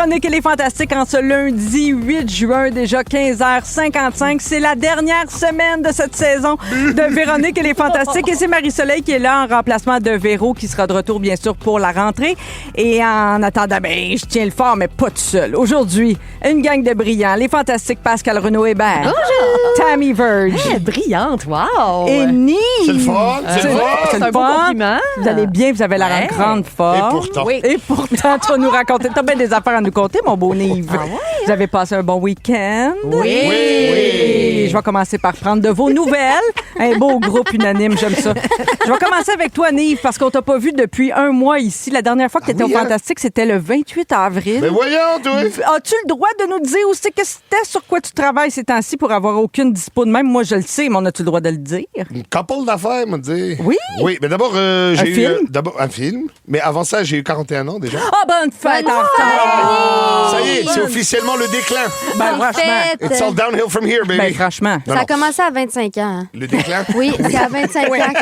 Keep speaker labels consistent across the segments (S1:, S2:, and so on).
S1: Véronique et les Fantastiques en ce lundi 8 juin, déjà 15h55. C'est la dernière semaine de cette saison de Véronique et les Fantastiques. Et c'est Marie-Soleil qui est là en remplacement de Véro, qui sera de retour, bien sûr, pour la rentrée. Et en attendant, je tiens le fort, mais pas tout seul. Aujourd'hui, une gang de brillants. Les Fantastiques Pascal Renaud-Hébert. Bonjour! Tammy Verge.
S2: Hey, brillante, wow!
S1: Et Nive.
S3: C'est le fun, c'est le fun.
S1: C'est
S2: un
S1: le
S2: beau
S1: fun.
S2: compliment.
S1: Vous allez bien, vous avez l'air en grande forme.
S3: Et pourtant.
S2: Oui.
S1: Et pourtant, tu vas nous raconter. T'as bien des affaires à nous conter, mon beau Nive.
S2: Ah ouais, hein?
S1: Vous avez passé un bon week-end.
S2: Oui.
S1: Je vais commencer par prendre de vos nouvelles. Un beau groupe unanime, j'aime ça. Je vais commencer avec toi, Nive, parce qu'on t'a pas vu depuis un mois ici. La dernière fois que tu étais au Fantastique, c'était le 28 avril.
S3: Mais voyons, toi!
S1: As-tu le droit de nous dire aussi que c'était sur quoi tu travailles ces temps-ci pour avoir aucune dispo de même? Moi, je le sais, mais on a-tu le droit de le dire?
S3: Une couple d'affaires, me dire.
S1: Oui?
S3: Oui, mais d'abord, j'ai eu...
S1: film?
S3: D'abord, un film. Mais avant ça, j'ai eu 41 ans déjà.
S1: Ah, bonne fête en retard!
S3: Ça y est, c'est officiellement le déclin.
S1: Ben, franchement.
S3: It's all downhill from here, baby.
S1: Ben, franchement.
S3: Non,
S4: Ça a
S3: non.
S4: commencé à 25 ans. Hein.
S3: Le déclin?
S4: Oui, c'est à 25 ans.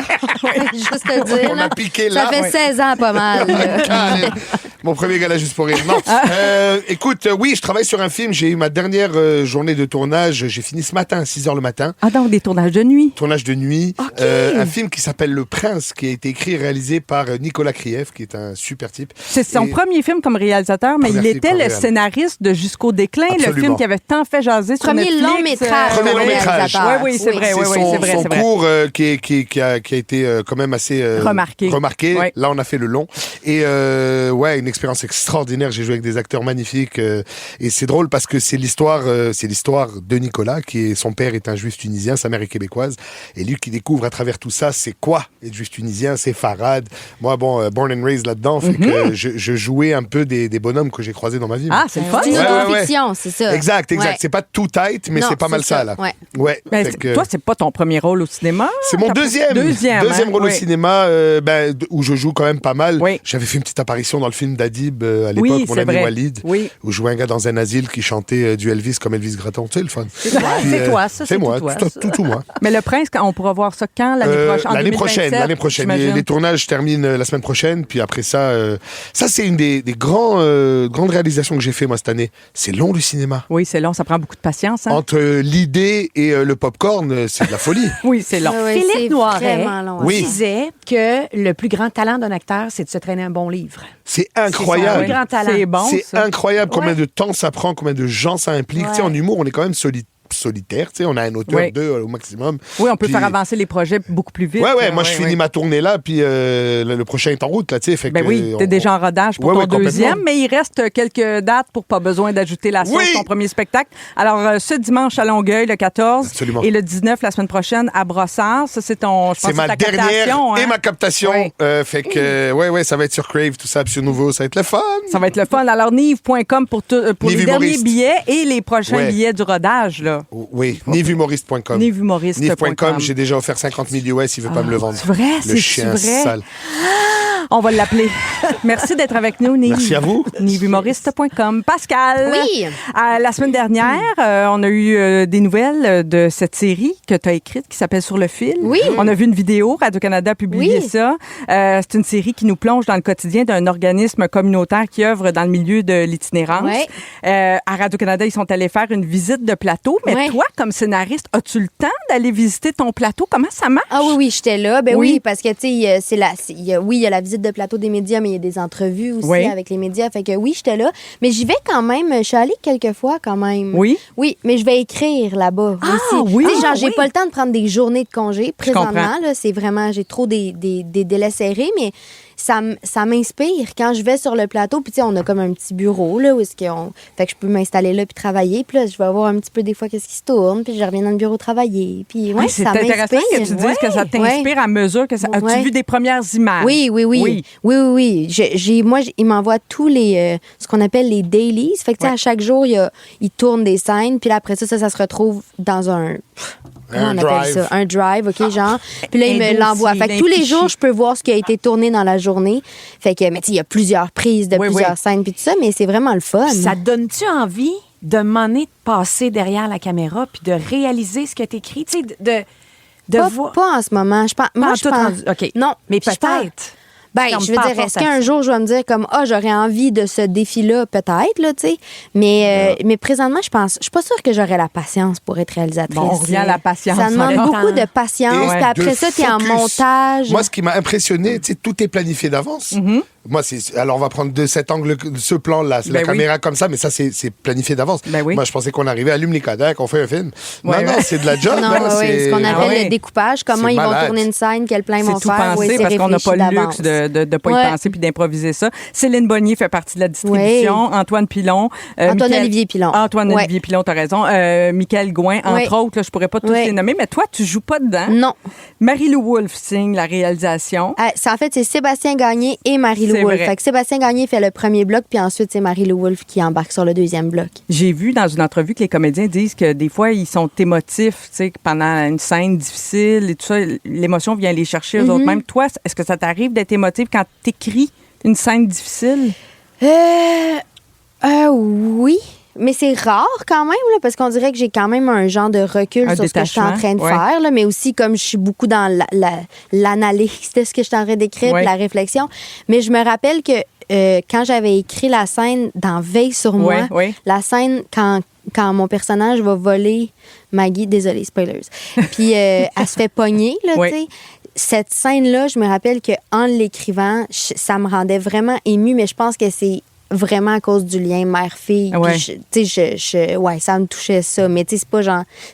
S4: Juste te dire.
S3: On
S4: là.
S3: a piqué là.
S4: Ça fait 16 ans, pas mal.
S3: Allez, mon premier gala juste pour rire. Non. Écoute, oui, je travaille sur un film. J'ai eu ma dernière journée de tournage. J'ai fini ce matin, à 6h le matin.
S1: Ah, donc des tournages de nuit.
S3: Tournage de nuit.
S1: OK.
S3: Un film qui s'appelle Le Prince, qui a été écrit et réalisé par Nicolas Krief, qui est un super type.
S1: C'est son
S3: Et-
S1: premier film comme réalisateur, mais
S3: Premier
S1: il
S3: film
S1: était
S3: comme
S1: le
S3: réal.
S1: scénariste de Jusqu'au déclin, le
S3: Absolument.
S1: film qui avait tant fait jaser sur
S4: Premier
S1: Netflix.
S4: long métrage.
S3: Premier
S4: comme
S3: long métrage.
S4: réalisateur.
S1: Oui, c'est vrai, oui,
S3: son,
S1: c'est vrai,
S3: son
S1: c'est vrai.
S3: cours qui a été quand même assez
S1: Remarqué.
S3: remarqué.
S1: Ouais.
S3: Là, on a fait le long. Et ouais, une expérience extraordinaire. J'ai joué avec des acteurs magnifiques. Et c'est drôle parce que c'est l'histoire de Nicolas, son père est un juif tunisien, sa mère est québécoise. Et lui qui découvre à travers tout ça, c'est quoi être juif tunisien, c'est Farad. Moi, bon, born and raised là-dedans, fait que je jouais un peu des bonhommes que j'ai croisés dans ma vie.
S1: Ah, c'est le fun.
S4: C'est une
S3: Ouais, ouais,
S4: autofiction, c'est ça.
S3: Exact.
S4: Ouais.
S3: C'est pas tout tight, mais
S4: Non,
S3: c'est pas mal
S4: c'est
S3: ça,
S4: ça,
S3: là.
S4: ouais.
S3: Ouais.
S1: Ben,
S3: Fait que-
S1: toi, c'est pas ton premier rôle au cinéma.
S3: c'est mon deuxième rôle au
S1: oui.
S3: cinéma où je joue quand même pas mal.
S1: Oui.
S3: J'avais fait une petite apparition dans le film d'Adib à l'époque,
S1: Oui,
S3: mon
S1: c'est
S3: ami
S1: vrai.
S3: Walid,
S1: Oui.
S3: où je jouais un gars dans un asile qui chantait du Elvis comme Elvis Gratton. Tu sais, le fun.
S1: C'est toi,
S3: Puis,
S1: c'est toi, ça,
S3: c'est
S1: c'est
S3: moi,
S1: tout toi, ça.
S3: tout moi.
S1: Mais Le Prince, on pourra voir ça quand? L'année prochaine? En
S3: L'année
S1: 2027,
S3: prochaine, l'année prochaine.
S1: j'imagine?
S3: Les tournages terminent la semaine prochaine, puis après ça, ça c'est une des grandes réalisations que j'ai fait moi cette année. C'est long le cinéma.
S1: Oui, c'est long, ça prend beaucoup de patience. Hein?
S3: Entre l'idée et le popcorn, c'est de la folie.
S1: Oui, c'est long.
S4: Ah ouais, c'est
S2: Philippe Noiret
S4: vraiment long.
S3: Oui.
S2: disait que le plus grand talent d'un acteur, c'est de se traîner un bon livre.
S3: C'est
S2: C'est
S3: incroyable.
S2: son grand talent.
S1: C'est bon,
S3: C'est
S1: ça.
S3: incroyable combien
S2: Ouais.
S3: de temps ça prend, combien de gens ça implique.
S2: Ouais.
S3: Tu sais, en humour, on est quand même solitaire. Tu sais, on a un auteur,
S1: Oui.
S3: 2 au maximum.
S1: Oui, on peut
S3: Puis-
S1: faire avancer les projets beaucoup plus vite.
S3: Ouais, moi, je finis ma tournée là, puis le prochain est en route, là, tu sais. Fait
S1: Ben
S3: que,
S1: oui, t'es déjà en rodage pour
S3: Ouais,
S1: ton
S3: ouais, complètement.
S1: deuxième, mais il reste quelques dates pour pas besoin d'ajouter la sauce,
S3: Oui!
S1: ton premier spectacle. Alors, ce dimanche à Longueuil, le 14,
S3: Absolument.
S1: et le 19, la semaine prochaine, à Brossard. Ça, c'est ton, je pense
S3: C'est
S1: que
S3: ma
S1: ta
S3: dernière
S1: captation, hein?
S3: et ma captation.
S1: Ouais.
S3: Fait que, ouais, ça va être sur Crave, tout ça, puis sur Nouveau, ça va être le fun.
S1: Ça va être le fun. Alors, nive.com pour
S3: Nive
S1: les derniers
S3: humoriste.
S1: billets et les prochains
S3: Ouais.
S1: billets du rodage, là.
S3: Oui, nivehumoriste.com.
S1: Nivehumoriste.com.
S3: Nive.com, j'ai déjà offert 50 000 US, il veut pas me le vendre.
S1: c'est vrai?
S3: Le
S1: C'est-tu
S3: chien
S1: vrai?
S3: sale.
S1: On va l'appeler. Merci d'être avec nous, Nive.
S3: Merci à vous.
S1: Nivehumoriste.com. Pascal.
S4: Oui.
S1: La semaine dernière, on a eu des nouvelles de cette série que tu as écrite qui s'appelle Sur le fil.
S4: Oui.
S1: On a vu une vidéo. Radio-Canada a publié
S4: Oui.
S1: ça. C'est une série qui nous plonge dans le quotidien d'un organisme communautaire qui œuvre dans le milieu de l'itinérance.
S4: Ouais.
S1: À Radio-Canada, ils sont allés faire une visite de plateau. Mais
S4: Ouais.
S1: toi, comme scénariste, as-tu le temps d'aller visiter ton plateau? Comment ça marche?
S4: Ah oui, j'étais là. Ben
S1: Oui.
S4: oui, parce que, tu sais, il y a la visite de plateau des médias, mais il y a des entrevues aussi
S1: Oui.
S4: avec les médias. Fait que oui, j'étais là. Mais j'y vais quand même. Je suis allée quelques fois quand même.
S1: Oui.
S4: Oui, mais je vais écrire là-bas aussi.
S1: oui?
S4: Tu sais, genre,
S1: Ah,
S4: j'ai
S1: oui.
S4: pas le temps de prendre des journées de congé. Présentement,
S1: comprends.
S4: là, c'est vraiment, j'ai trop des délais serrés, mais ça m'inspire quand je vais sur le plateau. Puis, tu sais, on a comme un petit bureau, là, où est-ce qu'on... Fait que je peux m'installer là puis travailler. Puis là, je vais voir un petit peu des fois qu'est-ce qui se tourne. Puis je reviens dans le bureau travailler. Puis, ouais,
S1: Ah, c'est
S4: ça
S1: intéressant
S4: m'inspire.
S1: que tu dises que ça t'inspire à mesure que ça... As-tu
S4: Ouais.
S1: vu des premières images?
S4: Oui. Moi, il m'envoie tous les ce qu'on appelle les dailies. Fait que tu sais, à chaque jour, il tourne des scènes, puis là, après ça se retrouve dans un comment on appelle
S3: drive.
S4: ça? Un drive, OK, genre. Puis là, il
S1: Un
S4: me l'envoie.
S1: dossier,
S4: Fait que tous les
S1: fichier.
S4: jours, je peux voir ce qui a été tourné dans la journée. Fait que, mais tu sais, il y a plusieurs prises de
S1: Oui,
S4: plusieurs
S1: oui.
S4: scènes, puis tout ça, mais c'est vraiment le fun.
S2: Ça te donne-tu envie de m'emmener de passer derrière la caméra puis de réaliser ce que tu écrit? Tu sais, de
S4: pas,
S2: voir.
S4: pas en ce moment. Je pense, moi,
S2: Pas en
S4: je
S2: tout
S4: pense...
S2: rendu. OK.
S4: Non.
S2: Mais
S4: je pense-
S2: peut-être.
S4: Ben,
S2: Ferme
S4: je veux
S2: pas
S4: dire,
S2: la
S4: est-ce
S2: porte à
S4: qu'un jour, je vais me dire comme, j'aurais envie de ce défi-là, peut-être, là, tu sais. Mais présentement, je suis pas sûre que j'aurais la patience pour être réalisatrice.
S1: Bon, on revient à la patience.
S4: Ça demande
S2: le
S4: beaucoup
S2: temps.
S4: de patience.
S3: Et
S4: Puis après
S3: de
S4: ça, t'es en
S3: focus.
S4: montage.
S3: Moi, ce qui m'a impressionné, tu sais, tout est planifié d'avance. Moi, alors on va prendre de cet angle, ce plan-là, c'est la
S1: Ben oui.
S3: caméra comme ça, mais ça, c'est planifié d'avance.
S1: Ben oui.
S3: Moi, je pensais qu'on arrivait, allume les Kodak, on fait un film.
S1: Ouais,
S3: non,
S1: ouais.
S3: c'est de la job.
S4: Non,
S3: là,
S4: ouais,
S3: c'est
S4: ce qu'on appelle
S1: ouais.
S4: le découpage, comment
S3: C'est
S4: ils vont
S3: malade.
S4: tourner une scène, quel plan ils vont
S1: C'est tout
S4: faire.
S1: pensé
S4: Ouais, c'est
S1: parce qu'on n'a pas le
S4: réfléchi
S1: luxe de ne pas y
S4: Ouais.
S1: penser puis d'improviser ça. Céline Bonnier fait partie de la distribution. Antoine Pilon.
S4: Antoine-Olivier Pilon.
S1: Antoine-Olivier Pilon, t'as raison. Michael Gouin, entre
S4: Ouais.
S1: autres. Là, je pourrais pas tous
S4: Ouais.
S1: les nommer, mais toi, tu joues pas dedans.
S4: Non.
S1: Marie-Lou Wolfe signe la réalisation.
S4: En fait, c'est Sébastien Gagné et Marie-Lou
S1: C'est
S4: Wolfe.
S1: vrai.
S4: Fait que Sébastien Gagné fait le premier bloc, puis ensuite, c'est Marie-Lou Wolfe qui embarque sur le deuxième bloc.
S1: J'ai vu dans une entrevue que les comédiens disent que des fois, ils sont émotifs, tu sais, pendant une scène difficile et tout ça, l'émotion vient les chercher eux autres mêmes. Toi, est-ce que ça t'arrive d'être émotif quand t'écris une scène difficile?
S4: Oui. Mais c'est rare quand même, là, parce qu'on dirait que j'ai quand même un genre de recul
S1: Un
S4: sur ce que je suis en
S1: détachement,
S4: train de
S1: ouais.
S4: faire, là, mais aussi comme je suis beaucoup dans l'analyse de ce que je suis en train d'écrire,
S1: Ouais.
S4: puis la réflexion. Mais je me rappelle que quand j'avais écrit la scène dans Veille sur moi,
S1: Ouais, ouais.
S4: la scène quand mon personnage va voler Maggie, désolée, spoilers, puis elle se fait pogner, là,
S1: Ouais.
S4: tu sais. Cette scène-là, je me rappelle qu'en l'écrivant, ça me rendait vraiment émue, mais je pense que c'est vraiment à cause du lien mère-fille. Puis
S1: Ouais.
S4: ouais, ça me touchait ça. Mais tu sais,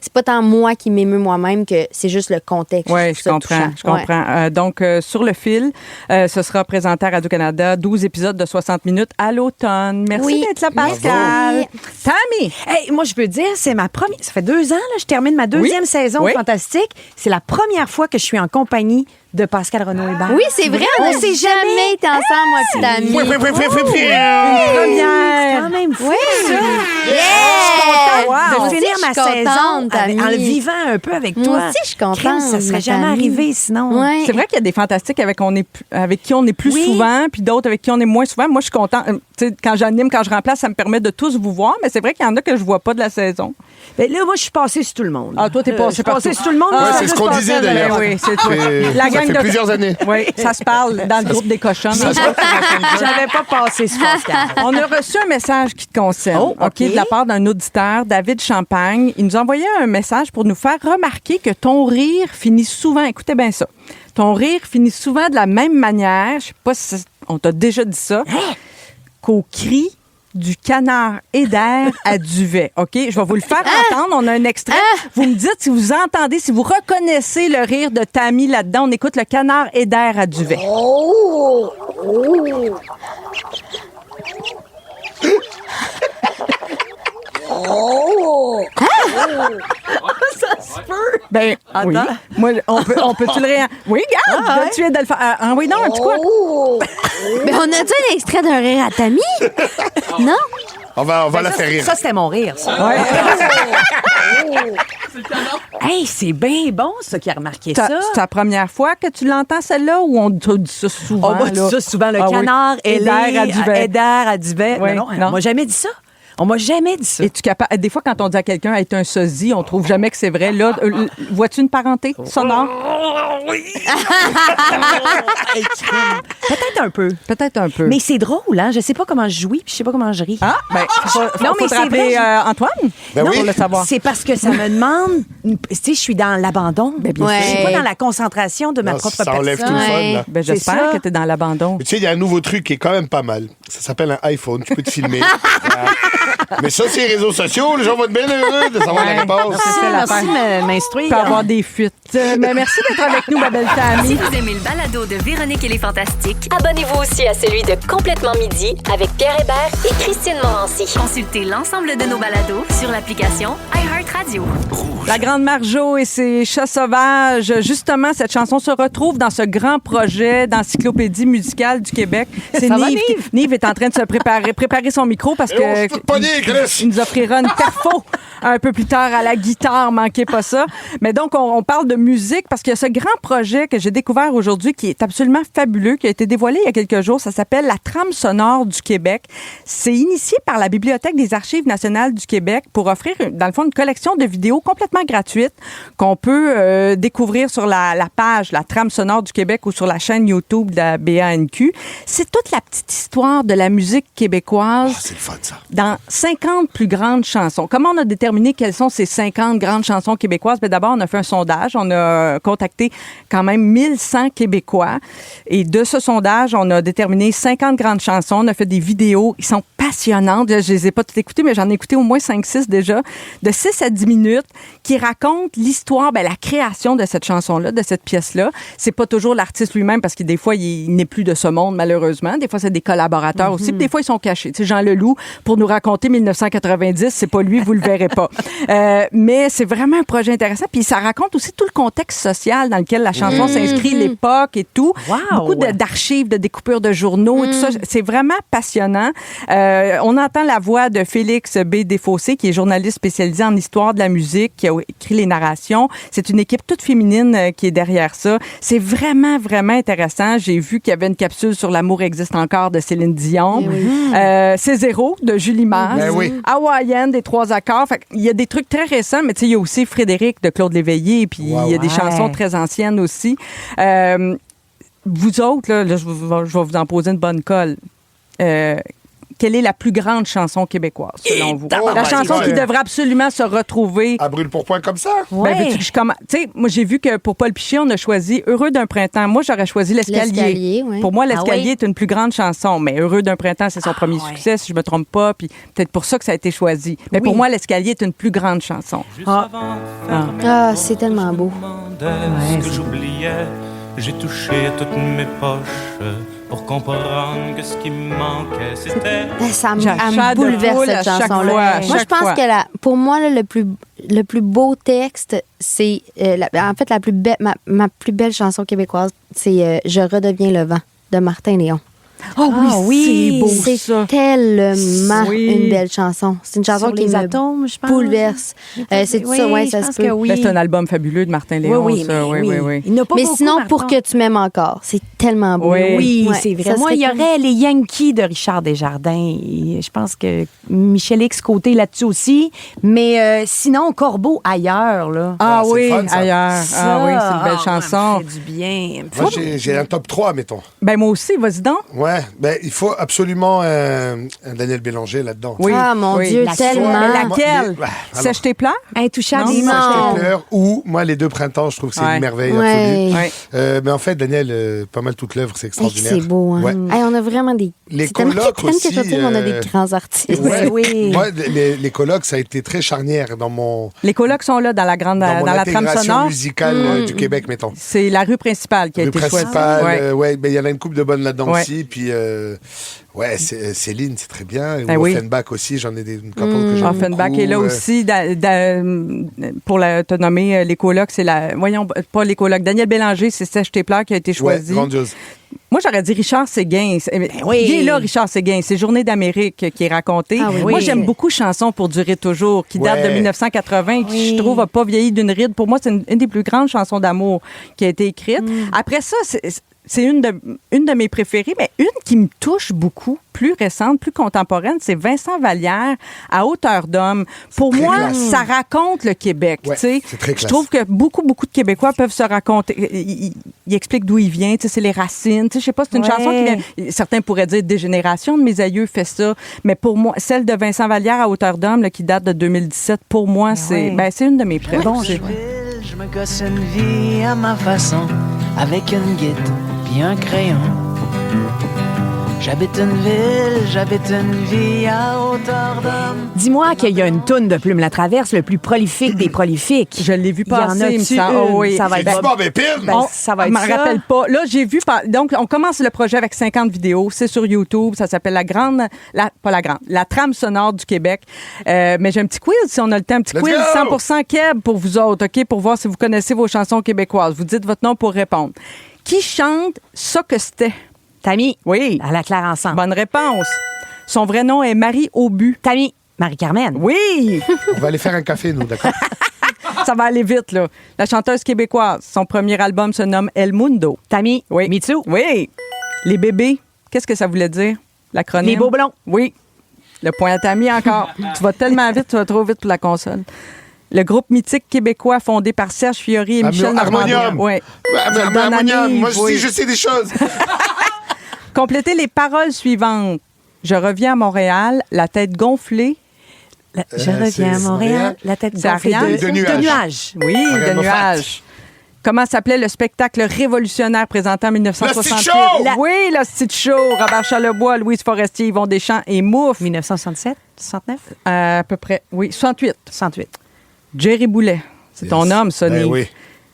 S4: c'est pas tant moi qui m'émeut moi-même que c'est juste le contexte.
S1: Oui,
S4: trouve
S1: je
S4: ça
S1: comprends.
S4: touchant.
S1: Je comprends. Donc, sur le fil, ce sera présenté à Radio-Canada, 12 épisodes de 60 minutes à l'automne. Merci
S4: Oui.
S1: d'être là, Pascal.
S4: Merci.
S1: Tammy!
S2: Hey, moi, je peux dire, c'est ma première. Ça fait 2 ans, là, je termine ma deuxième saison
S1: Oui.
S2: Fantastique. C'est la première fois que je suis en compagnie de Pascal Renaud-Hébert.
S4: Oui, c'est vrai, on s'est jamais été ensemble, moi, puis Tammy.
S2: Première. C'est quand même fou.
S4: Oui.
S2: Contente
S4: Wow.
S2: de finir
S4: Moi aussi,
S2: ma
S4: je suis
S2: saison
S4: contente, Tammy.
S2: en le vivant un peu avec
S4: Moi
S2: toi.
S4: aussi, je suis contente,
S2: Crime, ça serait
S4: ma
S2: jamais
S4: Tammy.
S2: arrivé sinon.
S4: Ouais.
S1: C'est vrai qu'il y a des fantastiques avec qui on est plus
S2: Oui.
S1: souvent, puis d'autres avec qui on est moins souvent. Moi, je suis contente. Tu sais, quand j'anime, quand je remplace, ça me permet de tous vous voir, mais c'est vrai qu'il y en a que je vois pas de la saison.
S2: Ben là, moi, je suis passée sur tout le monde.
S1: Ah, toi, t'es
S2: Je
S1: passée
S2: suis passée
S1: partout.
S2: sur tout le monde.
S1: Ah,
S2: mais
S3: c'est ce
S2: juste
S3: qu'on
S2: passée
S3: disait,
S2: à la-
S3: d'ailleurs.
S1: Oui, c'est toi. La
S3: Ça
S1: gang
S3: fait
S1: de-
S3: plusieurs années.
S1: Oui, ça se parle dans le groupe des cochons.
S2: J'avais pas passé sur Pascal.
S1: On a reçu un message qui te concerne,
S2: Oh, OK.
S1: de la part d'un auditeur, David Champagne. Il nous a envoyé un message pour nous faire remarquer que ton rire finit souvent, écoutez bien ça, ton rire finit souvent de la même manière, je sais pas si on t'a déjà dit ça, qu'au cri du canard Hébert à duvet. OK? Je vais vous le faire entendre. On a un extrait. Vous me dites si vous entendez, si vous reconnaissez le rire de Tammy là-dedans. On écoute le canard Hébert à duvet. Ben, oui. Moi, on peut-tu le Oui, regarde, tu viens de le faire. Oui, non, un petit quoi?
S4: Mais on a dit un extrait d'un rire à Tammy? Non?
S3: On va la faire rire.
S2: Ça, c'était mon rire, ça.
S1: Ouais.
S2: Hey, c'est bien bon, ça, qui a remarqué
S1: C'est
S2: ça.
S1: la première fois que tu l'entends, celle-là, ou on te dit ça souvent?
S2: On m'a dit
S1: là?
S2: ça souvent, le
S1: Ah oui.
S2: canard,
S1: Hébert à duvet.
S2: Hébert à duvet.
S1: Oui,
S2: Non,
S1: non.
S2: on m'a jamais dit ça. On m'a jamais dit ça.
S1: Es-tu capable? Des fois, quand on dit à quelqu'un être un sosie, on trouve jamais que c'est vrai. Là, vois-tu une parenté sonore?
S2: Peut-être un peu.
S1: Peut-être un peu.
S2: Mais c'est drôle, hein? Je sais pas comment je jouis, puis je sais pas comment je ris.
S1: Ah, ben,
S2: Non, mais
S1: faut te
S2: c'est
S1: rappeler
S2: vrai,
S1: Antoine
S3: Ben
S1: pour
S3: oui.
S1: le savoir.
S2: C'est parce que ça me demande. Tu sais, je suis dans l'abandon.
S1: Ben, bien
S4: Ouais.
S2: Je suis pas dans la concentration de ma
S3: Non,
S2: propre
S3: ça enlève
S2: personne.
S3: tout le fun,
S4: Ouais.
S3: là.
S1: Ben,
S2: C'est
S1: j'espère
S2: ça.
S1: que tu es dans l'abandon.
S3: Mais tu sais, il y a un nouveau truc qui est quand même pas mal. Ça s'appelle un iPhone. Tu peux te filmer. Mais ça, c'est les réseaux sociaux. Les gens vont être bien heureux de savoir la réponse.
S1: C'est ça,
S2: Merci
S1: l'affaire.
S2: de m'instruire.
S1: Il peut avoir des fuites. Mais merci d'être avec nous, ma belle
S5: Si
S1: Tammy.
S5: vous aimez le balado de Véronique et les Fantastiques,
S6: Abonnez-vous aussi à celui de Complètement Midi avec Pierre Hébert et Christine Morancy.
S5: consultez l'ensemble de nos balados sur l'application iHeartRadio.
S1: La Grande Marjo et ses chats sauvages. Justement, cette chanson se retrouve dans ce grand projet d'encyclopédie musicale du Québec. C'est
S2: Ça va,
S1: Nive.
S2: Nive?
S1: Nive est en train de se préparer son micro parce
S3: Et on se
S1: que
S3: fait pogner, Chris.
S1: il nous offrira une perfo un peu plus tard à la guitare. Manquez pas ça. Mais donc, on parle de musique parce qu'il y a ce grand projet que j'ai découvert aujourd'hui qui est absolument fabuleux, qui a été dévoilé il y a quelques jours. Ça s'appelle la Trame sonore du Québec. C'est initié par la Bibliothèque des Archives nationales du Québec pour offrir, dans le fond, une collection de vidéos complètement gratuites gratuite qu'on peut découvrir sur la page La Trame sonore du Québec ou sur la chaîne YouTube de la BANQ. C'est toute la petite histoire de la musique québécoise.
S3: C'est le fun, ça.
S1: Dans 50 plus grandes chansons. Comment on a déterminé quelles sont ces 50 grandes chansons québécoises? Bien, d'abord, on a fait un sondage. On a contacté quand même 1100 Québécois. Et de ce sondage, on a déterminé 50 grandes chansons. On a fait des vidéos. Ils sont passionnantes. Je les ai pas toutes écoutées, mais j'en ai écouté au moins 5-6 déjà, de 6 à 10 minutes, qui racontent l'histoire, la création de cette chanson-là, de cette pièce-là. C'est pas toujours l'artiste lui-même, parce que des fois, il n'est plus de ce monde, malheureusement. Des fois, c'est des collaborateurs aussi. Puis des fois, ils sont cachés. Tu sais, Jean Leloup, pour nous raconter 1990, c'est pas lui, vous le verrez pas. Mais c'est vraiment un projet intéressant. Puis ça raconte aussi tout le contexte social dans lequel la chanson s'inscrit, l'époque et tout.
S2: Wow.
S1: Beaucoup d'archives, de découpures de journaux et tout ça. C'est vraiment passionnant. On entend la voix de Félix B. Desfossés, qui est journaliste spécialisé en histoire de la musique, qui a écrit les narrations. C'est une équipe toute féminine qui est derrière ça. C'est vraiment, vraiment intéressant. J'ai vu qu'il y avait une capsule sur L'amour existe encore de Céline Dion. C'est Zéro de Julie Mars.
S3: Ben oui.
S1: Hawaïenne des 3 accords. Fait il y a des trucs très récents, mais tu sais, il y a aussi Frédéric de Claude Léveillé, puis il y a des chansons très anciennes aussi. Vous autres, là, je vais vous en poser une bonne colle. Quelle est la plus grande chanson québécoise, selon vous? La chanson qui devrait absolument se retrouver.
S3: À brûle-pour-point comme ça?
S1: Ben, veux-tu que je commence? Tu sais, moi, j'ai vu que pour Paul Piché, on a choisi Heureux d'un printemps. Moi, j'aurais choisi L'Escalier.
S4: Oui.
S1: Pour moi, L'Escalier est une plus grande chanson, mais Heureux d'un printemps, c'est son premier succès, si je me trompe pas, puis peut-être pour ça que ça a été choisi. Mais pour moi, L'Escalier est une plus grande chanson.
S4: Ah, c'est tellement beau.
S7: Ce que j'oubliais, j'ai touché à toutes mes poches pour comprendre que ce qui me manquait, c'était...
S4: Ça me
S1: J'achète de
S4: bouleverse,
S1: poule
S4: cette
S1: à chaque
S4: chanson-là.
S1: fois, à
S4: Moi, je
S1: chaque
S4: pense
S1: fois.
S4: que pour moi, là, le plus beau texte, c'est... en fait, ma plus belle chanson québécoise, c'est Je redeviens le vent de Martin Léon.
S1: Oh oui, c'est beau,
S4: C'est
S1: ça.
S4: tellement
S1: Oui.
S4: une belle chanson. C'est une chanson
S2: Sur
S4: qui
S2: les
S4: me
S2: atomes, je pense.
S4: bouleverse. C'est tout ça, ouais,
S2: je
S4: ça
S2: pense
S4: se peut.
S2: que oui.
S1: Ben, c'est un album fabuleux de Martin Léon,
S2: Oui,
S1: ça.
S2: mais
S1: Oui.
S2: Il n'a pas
S4: Mais
S2: beaucoup,
S4: sinon,
S2: Martin.
S4: Pour que tu m'aimes encore, c'est tellement beau.
S1: Oui.
S2: Oui,
S4: Ouais,
S2: c'est vrai.
S4: ça
S2: Moi,
S4: serait
S2: il y
S4: comme-
S2: aurait les Yankees de Richard Desjardins. Et je pense que Michel X côté là-dessus aussi. Mais sinon, Corbeau ailleurs, là.
S1: Ah
S3: c'est
S1: oui,
S3: le fun, ça.
S1: ailleurs. Ah oui, c'est une belle chanson.
S2: Ça me fait du bien.
S3: Moi, j'ai un top 3, mettons.
S1: Ben moi aussi, vas-y donc.
S3: Ouais, ben il faut absolument un Daniel Bélanger là-dedans.
S1: Oui.
S4: Ah, mon
S1: oui.
S4: Dieu,
S2: La
S4: tellement.
S1: Mais
S3: Moi,
S1: laquelle?
S3: mais-
S1: Sèche tes pleurs?
S2: Intouchable
S1: Non,
S2: des
S1: non,
S2: morts.
S3: Je pleure, ou moi les 2 printemps, je trouve que c'est
S1: Ouais.
S3: une merveille
S4: Ouais.
S3: absolue.
S1: Oui.
S3: Mais en fait, Daniel, pas mal toute l'œuvre, c'est extraordinaire.
S4: C'est beau, hein?
S3: Ouais.
S4: Hey, on a vraiment des...
S3: Les
S4: c'est tellement
S3: colocs
S4: quétaine que je veux
S3: aussi,
S4: dire, on a des grands artistes.
S3: Ouais.
S2: Oui.
S3: Moi, les colocs, ça a été très charnière dans mon
S1: Les colocs sont là dans la grande
S3: dans mon
S1: dans la trame
S3: intégration
S1: sonore.
S3: musicale du Québec, mettons.
S1: C'est la rue principale qui a
S3: Le
S1: été choisie.
S3: principal,
S1: Ouais.
S3: ouais, ben il y en a une couple de bonnes là-dedans
S1: Ouais.
S3: aussi, puis Céline, c'est très bien.
S1: Ben
S3: Ou
S1: oui.
S3: Offenbach aussi, j'en ai une couple que j'aime
S1: Offenbach
S3: beaucoup.
S1: est là aussi. Pour te nommer les colocs, c'est voyons, pas les colocs. Daniel Bélanger, c'est Sèche tes pleurs qui a été
S3: Ouais,
S1: choisi.
S3: grandiose.
S1: Moi, j'aurais dit Richard Séguin.
S2: oui.
S1: Il est là, Richard Séguin. C'est Journée d'Amérique qui est racontée.
S4: Ah oui.
S1: Moi,
S4: Oui.
S1: j'aime beaucoup Chanson pour durer toujours, qui date de
S3: Ouais.
S1: 1980, qui, je trouve, n'a pas vieilli d'une ride. Pour moi, c'est une des plus grandes chansons d'amour qui a été écrite. Après ça, c'est une de mes préférées, mais une qui me touche beaucoup, plus récente, plus contemporaine, c'est Vincent Vallière, À hauteur d'homme. Pour
S3: très
S1: moi,
S3: classe.
S1: ça raconte le Québec.
S3: Ouais,
S1: tu sais.
S3: c'est très
S1: Je
S3: classe.
S1: trouve que beaucoup de Québécois peuvent se raconter. Ils expliquent d'où il vient, tu sais, c'est les racines. Tu sais, je sais pas, c'est une
S2: Ouais.
S1: chanson qui vient. Certains pourraient dire des générations de mes aïeux fait ça, mais pour moi, celle de Vincent Vallière, À hauteur d'homme, là, qui date de 2017, pour moi, c'est une de mes préférées.
S2: Bon,
S8: Je me gosse une vie à ma façon, avec une guide puis un crayon. J'habite une vie à hauteur d'homme.
S2: Dis-moi qu'il y a une toune de Plume la Traverse, le plus prolifique des prolifiques.
S1: Je l'ai vu
S2: Il y en
S1: passer,
S2: a-tu
S1: il me semble.
S2: une?
S1: Oh oui.
S2: Ça va
S3: C'est
S2: être
S3: du Bob Épine!
S2: Ben, ça va être
S1: Je
S2: ça.
S1: me rappelle pas. Là, j'ai vu. Donc, on commence le projet avec 50 vidéos. C'est sur YouTube. Ça s'appelle La Trame sonore du Québec. Mais j'ai un petit quiz, si on a le temps. Un petit
S3: Let's
S1: quiz
S3: go!
S1: 100% Québec pour vous autres, OK? Pour voir si vous connaissez vos chansons québécoises. Vous dites votre nom pour répondre. Qui chante Ça que c'était?
S2: Tammy.
S1: Oui.
S2: À la Claire ensemble.
S1: Bonne réponse. Son vrai nom est Marie Aubu.
S2: Tammy. Marie-Carmen.
S1: Oui!
S3: On va aller faire un café, nous, d'accord?
S1: Ça va aller vite, là. La chanteuse québécoise. Son premier album se nomme El Mundo.
S2: Tammy.
S1: Oui.
S2: Mitsu.
S1: Oui. Les bébés, qu'est-ce que ça voulait dire, l'acronyme?
S2: Les beaux blonds.
S1: Oui. Le point à Tammy encore. Tu vas tellement vite, tu vas trop vite pour la console. Le groupe mythique québécois fondé par Serge Fiori et Michel Normandin.
S3: Harmonium.
S1: Oui.
S3: Harmonium. Moi,
S1: oui.
S3: je sais des choses.
S1: Complétez les paroles suivantes. Je reviens à Montréal, la tête gonflée.
S2: Je reviens à Montréal, la tête
S1: C'est
S2: gonflée
S1: Ariane?
S2: de
S3: De nuages.
S2: nuages.
S1: Oui,
S3: Ariane
S1: de
S3: Moffat.
S1: nuages. Comment s'appelait le spectacle révolutionnaire présenté en 1968?
S3: L'Hostie de Show!
S1: Oui, l'Hostie de Show. Robert Charlebois, Louise Forestier, Yvon Deschamps et Mouffe.
S2: 1967, 69,
S1: À peu près, oui, 68.
S2: 68.
S1: Jerry Boulet. C'est ton homme, ça,
S3: Ben
S1: Nive.
S3: oui.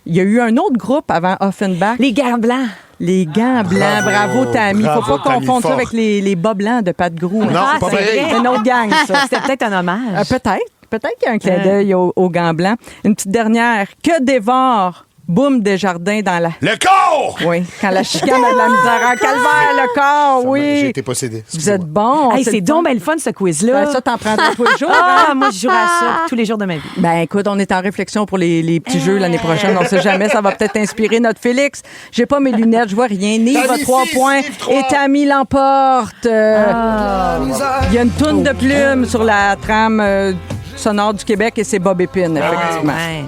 S1: Il y a eu un autre groupe avant Offenbach.
S2: Les gants blancs.
S1: Les gants blancs. Bravo, Tammy. Faut
S3: bravo,
S1: pas
S3: Tammy
S1: confondre ça
S3: Fort.
S1: avec les bas blancs de Pat Grou.
S3: Non, c'est pas pareil.
S1: C'est une autre gang, ça.
S2: C'était peut-être un hommage.
S1: Peut-être. Peut-être qu'il y a un clin d'œil aux gants blancs. Une petite dernière. Que dévore Boum Desjardins dans la...
S3: Le corps!
S1: Oui, quand la chicane a de la misère. En calvaire, le corps,
S3: J'ai
S1: oui.
S3: été possédé.
S1: Vous êtes bon.
S2: Hey, c'est
S1: le fun.
S2: donc bien le fun, ce quiz-là.
S1: Ben, ça, t'en prendras tous les jours.
S2: Ah,
S1: hein?
S2: moi, je jouerai à ça tous les jours de ma vie.
S1: Ben écoute, on est en réflexion pour les petits jeux l'année prochaine. On sait jamais, ça va peut-être inspirer notre Félix. J'ai pas mes lunettes, je vois rien. Nive a
S3: Tammy
S1: 3
S3: 6,
S1: points
S3: Nive 3.
S1: et Tammy l'emporte. Il y a une toune de plumes sur la trame sonore du Québec et c'est Bob Épine, effectivement.
S2: Ouais.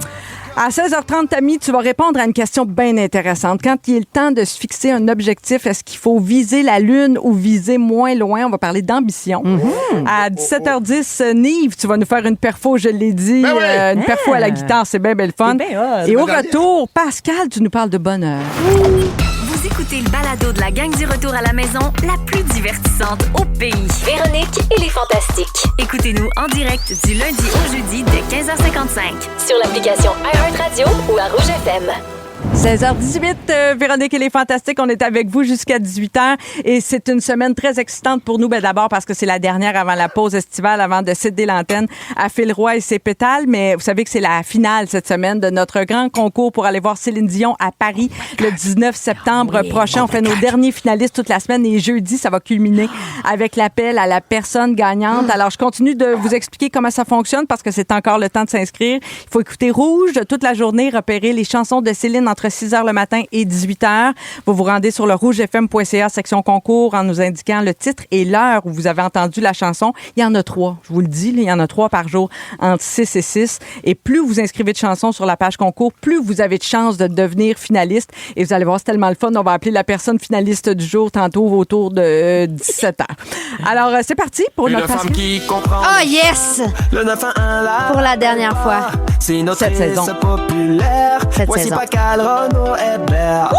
S1: À 16h30, Tammy, tu vas répondre à une question bien intéressante. Quand il est le temps de se fixer un objectif, est-ce qu'il faut viser la Lune ou viser moins loin? On va parler d'ambition. À 17h10, Nive, tu vas nous faire une perfo, je l'ai dit.
S3: Ben oui.
S1: Une perfo à la guitare, c'est bien belle fun.
S2: C'est bien hot.
S1: Et au retour, Pascal, tu nous parles de bonheur.
S5: Vous écoutez le balado de la gang du retour à la maison, la plus divertissante au pays.
S6: Véronique et les Fantastiques.
S5: Écoutez-nous en direct du lundi au jeudi dès 15h55.
S6: Sur l'application iHeartRadio ou à Rouge FM.
S1: 16h18, Véronique et les Fantastiques, on est avec vous jusqu'à 18h et c'est une semaine très excitante pour nous. Ben d'abord parce que c'est la dernière avant la pause estivale, avant de céder l'antenne à Phil Roy et ses pétales, mais vous savez que c'est la finale cette semaine de notre grand concours pour aller voir Céline Dion à Paris le 19 septembre prochain. On fait nos derniers finalistes toute la semaine et jeudi, ça va culminer avec l'appel à la personne gagnante. Alors, je continue de vous expliquer comment ça fonctionne parce que c'est encore le temps de s'inscrire. Il faut écouter Rouge toute la journée, repérer les chansons de Céline entre 6h le matin et 18h. Vous vous rendez sur le rougefm.ca section concours en nous indiquant le titre et l'heure où vous avez entendu la chanson. Il y en a 3. Je vous le dis, il y en a 3 par jour entre 6 et 6. Et plus vous inscrivez de chansons sur la page concours, plus vous avez de chances de devenir finaliste. Et vous allez voir, c'est tellement le fun. On va appeler la personne finaliste du jour tantôt autour de 17h. Alors, c'est parti pour notre passion.
S4: Oh yes!
S8: Le 9 à 1 là.
S4: Pour la dernière fois.
S8: C'est notre
S1: Cette saison.
S8: populaire.
S4: Cette
S8: Voici
S4: saison.
S8: Pascal, Renaud, Hébert.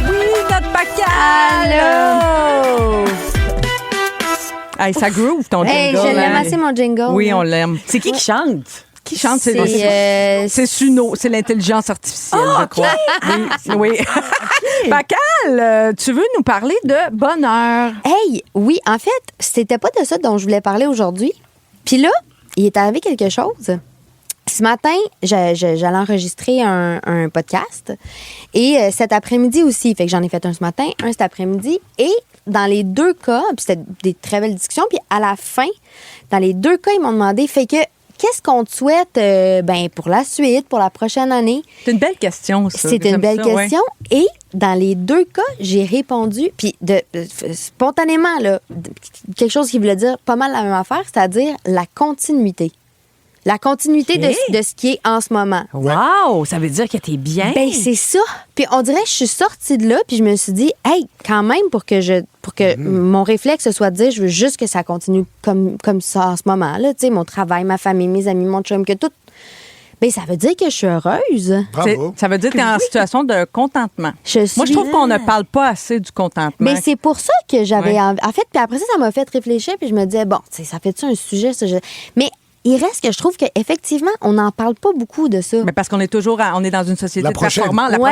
S1: Oui, notre Pascal!
S4: Allô?
S1: Hey, ça groove ton jingle.
S4: Hey, je l'aime
S1: hein?
S4: assez, mon jingle.
S1: Oui, on l'aime.
S2: C'est qui chante?
S1: Qui chante?
S4: C'est
S1: Suno, c'est l'intelligence artificielle, je crois. Oui. Oui. Pascal, tu veux nous parler de bonheur?
S4: Hey, oui, en fait, c'était pas de ça dont je voulais parler aujourd'hui. Puis là, il est arrivé quelque chose. Ce matin, j'allais enregistrer un podcast et cet après-midi aussi. Fait que j'en ai fait un ce matin, un cet après-midi. Et dans les deux cas, puis c'était des très belles discussions, puis à la fin, dans les deux cas, ils m'ont demandé, fait que, qu'est-ce qu'on te souhaite pour la suite, pour la prochaine année?
S1: C'est une belle question, ça.
S4: C'est une
S1: J'aime
S4: belle
S1: ça, ouais.
S4: question. Et dans les deux cas, j'ai répondu, puis spontanément, là, quelque chose qui voulait dire pas mal la même affaire, c'est-à-dire la continuité. La continuité de ce qui est en ce moment.
S2: Wow! Ça veut dire que t'es bien.
S4: Ben c'est ça. Puis on dirait que je suis sortie de là, puis je me suis dit, hey, quand même, pour que mon réflexe soit de dire, je veux juste que ça continue comme ça en ce moment. Là, tu sais, mon travail, ma famille, mes amis, mon chum, que tout. Ben ça veut dire que je suis heureuse.
S3: Bravo.
S1: Ça veut dire que tu es en situation de contentement. Moi, je trouve qu'on ne parle pas assez du contentement.
S4: Mais c'est pour ça que j'avais
S1: Ouais.
S4: envie. En fait, puis après ça m'a fait réfléchir, puis je me disais, bon, tu sais, ça fait-tu un sujet, ça? Mais il reste que je trouve qu'effectivement, on n'en parle pas beaucoup de ça.
S1: Mais parce qu'on est toujours on est dans une société
S3: La
S1: de
S3: prochaine.
S1: performance, la
S4: Ouais.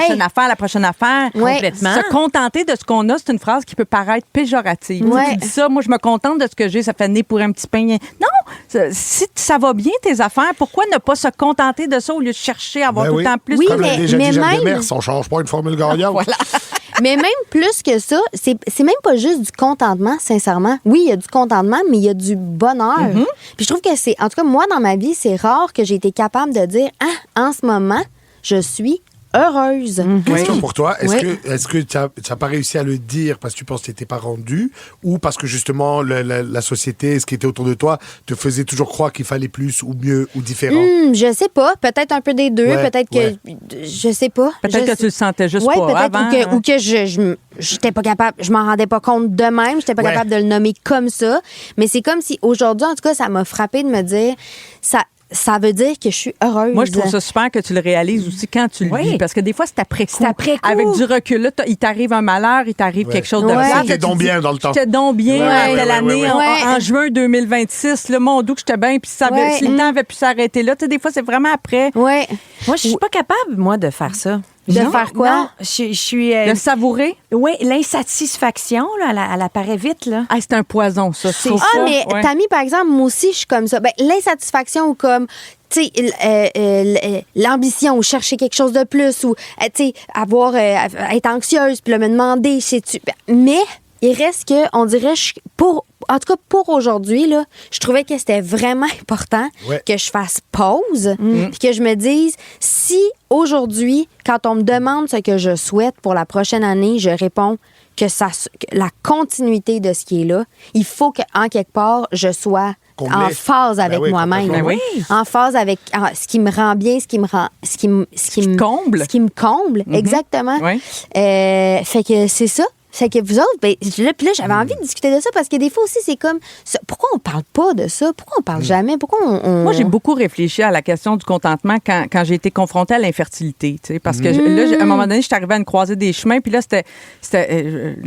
S1: prochaine affaire.
S4: Ouais.
S2: Complètement.
S1: Se contenter de ce qu'on a, c'est une phrase qui peut paraître péjorative.
S4: Ouais.
S1: Tu dis ça, moi je me contente de ce que j'ai, ça fait nez pour un petit pain. Non, si ça va bien tes affaires, pourquoi ne pas se contenter de ça au lieu de chercher à avoir
S3: Ben
S1: tout
S3: oui.
S1: le temps plus?
S4: Oui,
S3: Comme l'a déjà
S4: mais
S3: dit Jacques
S4: même-
S3: Demers, on change pas une formule gagnante.
S1: Voilà.
S4: Mais même plus que ça, c'est même pas juste du contentement, sincèrement. Oui, il y a du contentement, mais il y a du bonheur. Puis je trouve que c'est, en tout cas, moi, dans ma vie, c'est rare que j'ai été capable de dire, ah, en ce moment, je suis heureuse.
S3: Question pour toi.
S4: Oui.
S3: Est-ce que tu n'as pas réussi à le dire parce que tu penses que tu n'étais pas rendu ou parce que justement la société, ce qui était autour de toi, te faisait toujours croire qu'il fallait plus ou mieux ou différent?
S4: Je sais pas. Peut-être un peu des deux.
S3: Ouais,
S4: peut-être que... Je sais pas.
S1: Peut-être que tu le sentais juste
S4: Ouais,
S1: pas
S4: peut-être.
S1: avant.
S4: Ou que j'étais pas capable, je m'en rendais pas compte de même, j'étais pas
S3: Ouais.
S4: capable de le nommer comme ça. Mais c'est comme si aujourd'hui, en tout cas, ça m'a frappé de me dire, ça veut dire que je suis heureuse.
S1: Moi, je trouve ça super que tu le réalises aussi quand tu le
S2: Oui.
S1: vis. Parce que des fois, c'est après coup.
S2: C'est après coup.
S1: Avec du recul, là, il t'arrive un malheur, il t'arrive
S3: Ouais.
S1: quelque chose de
S4: Ouais.
S1: grave.
S3: C'était
S1: Là, tu
S3: donc
S1: dis,
S3: bien dans le temps.
S1: J'étais donc bien
S3: Ouais,
S1: à
S3: ouais,
S1: telle
S3: ouais,
S1: année,
S3: ouais,
S4: ouais.
S1: en juin 2026. Là, mon Dieu, que j'étais bien. Puis
S4: Ouais.
S1: si le temps avait pu s'arrêter là, tu sais, des fois, c'est vraiment après.
S4: Ouais.
S2: Moi, je suis pas capable, moi, de faire ça.
S4: De
S2: Non,
S4: faire quoi?
S2: Non, je suis...
S1: Le savourer,
S2: oui, l'insatisfaction, là, elle apparaît vite, là.
S1: c'est un poison, ça. je trouve
S4: Ah,
S1: ça.
S4: mais
S1: Ouais.
S4: Tammy, par exemple, moi aussi, je suis comme ça. Ben, l'insatisfaction ou comme, tu sais, l'ambition ou chercher quelque chose de plus ou, tu sais, être anxieuse puis là, me demander, sais-tu. Mais il reste que, on dirait, en tout cas, pour aujourd'hui, là, je trouvais que c'était vraiment important
S3: Ouais.
S4: que je fasse pause puis que je me dise, si aujourd'hui, quand on me demande ce que je souhaite pour la prochaine année, je réponds que la continuité de ce qui est là, il faut qu'en quelque part, je sois
S3: Qu'on
S4: en
S3: l'ait.
S4: phase avec
S3: oui,
S4: moi-même.
S3: complètement.
S1: Ben oui.
S4: En phase avec ce qui me rend bien, ce qui me
S1: comble.
S4: Ce qui me comble, exactement.
S1: Ouais.
S4: Fait que c'est ça. Fait que vous autres, puis là, j'avais envie de discuter de ça parce que des fois aussi, c'est comme, pourquoi on parle pas de ça? Pourquoi on parle jamais? Pourquoi on...
S1: Moi, j'ai beaucoup réfléchi à la question du contentement quand j'ai été confrontée à l'infertilité. Tu sais, parce que là, à un moment donné, je suis arrivée à une croisée des chemins. Puis là, là,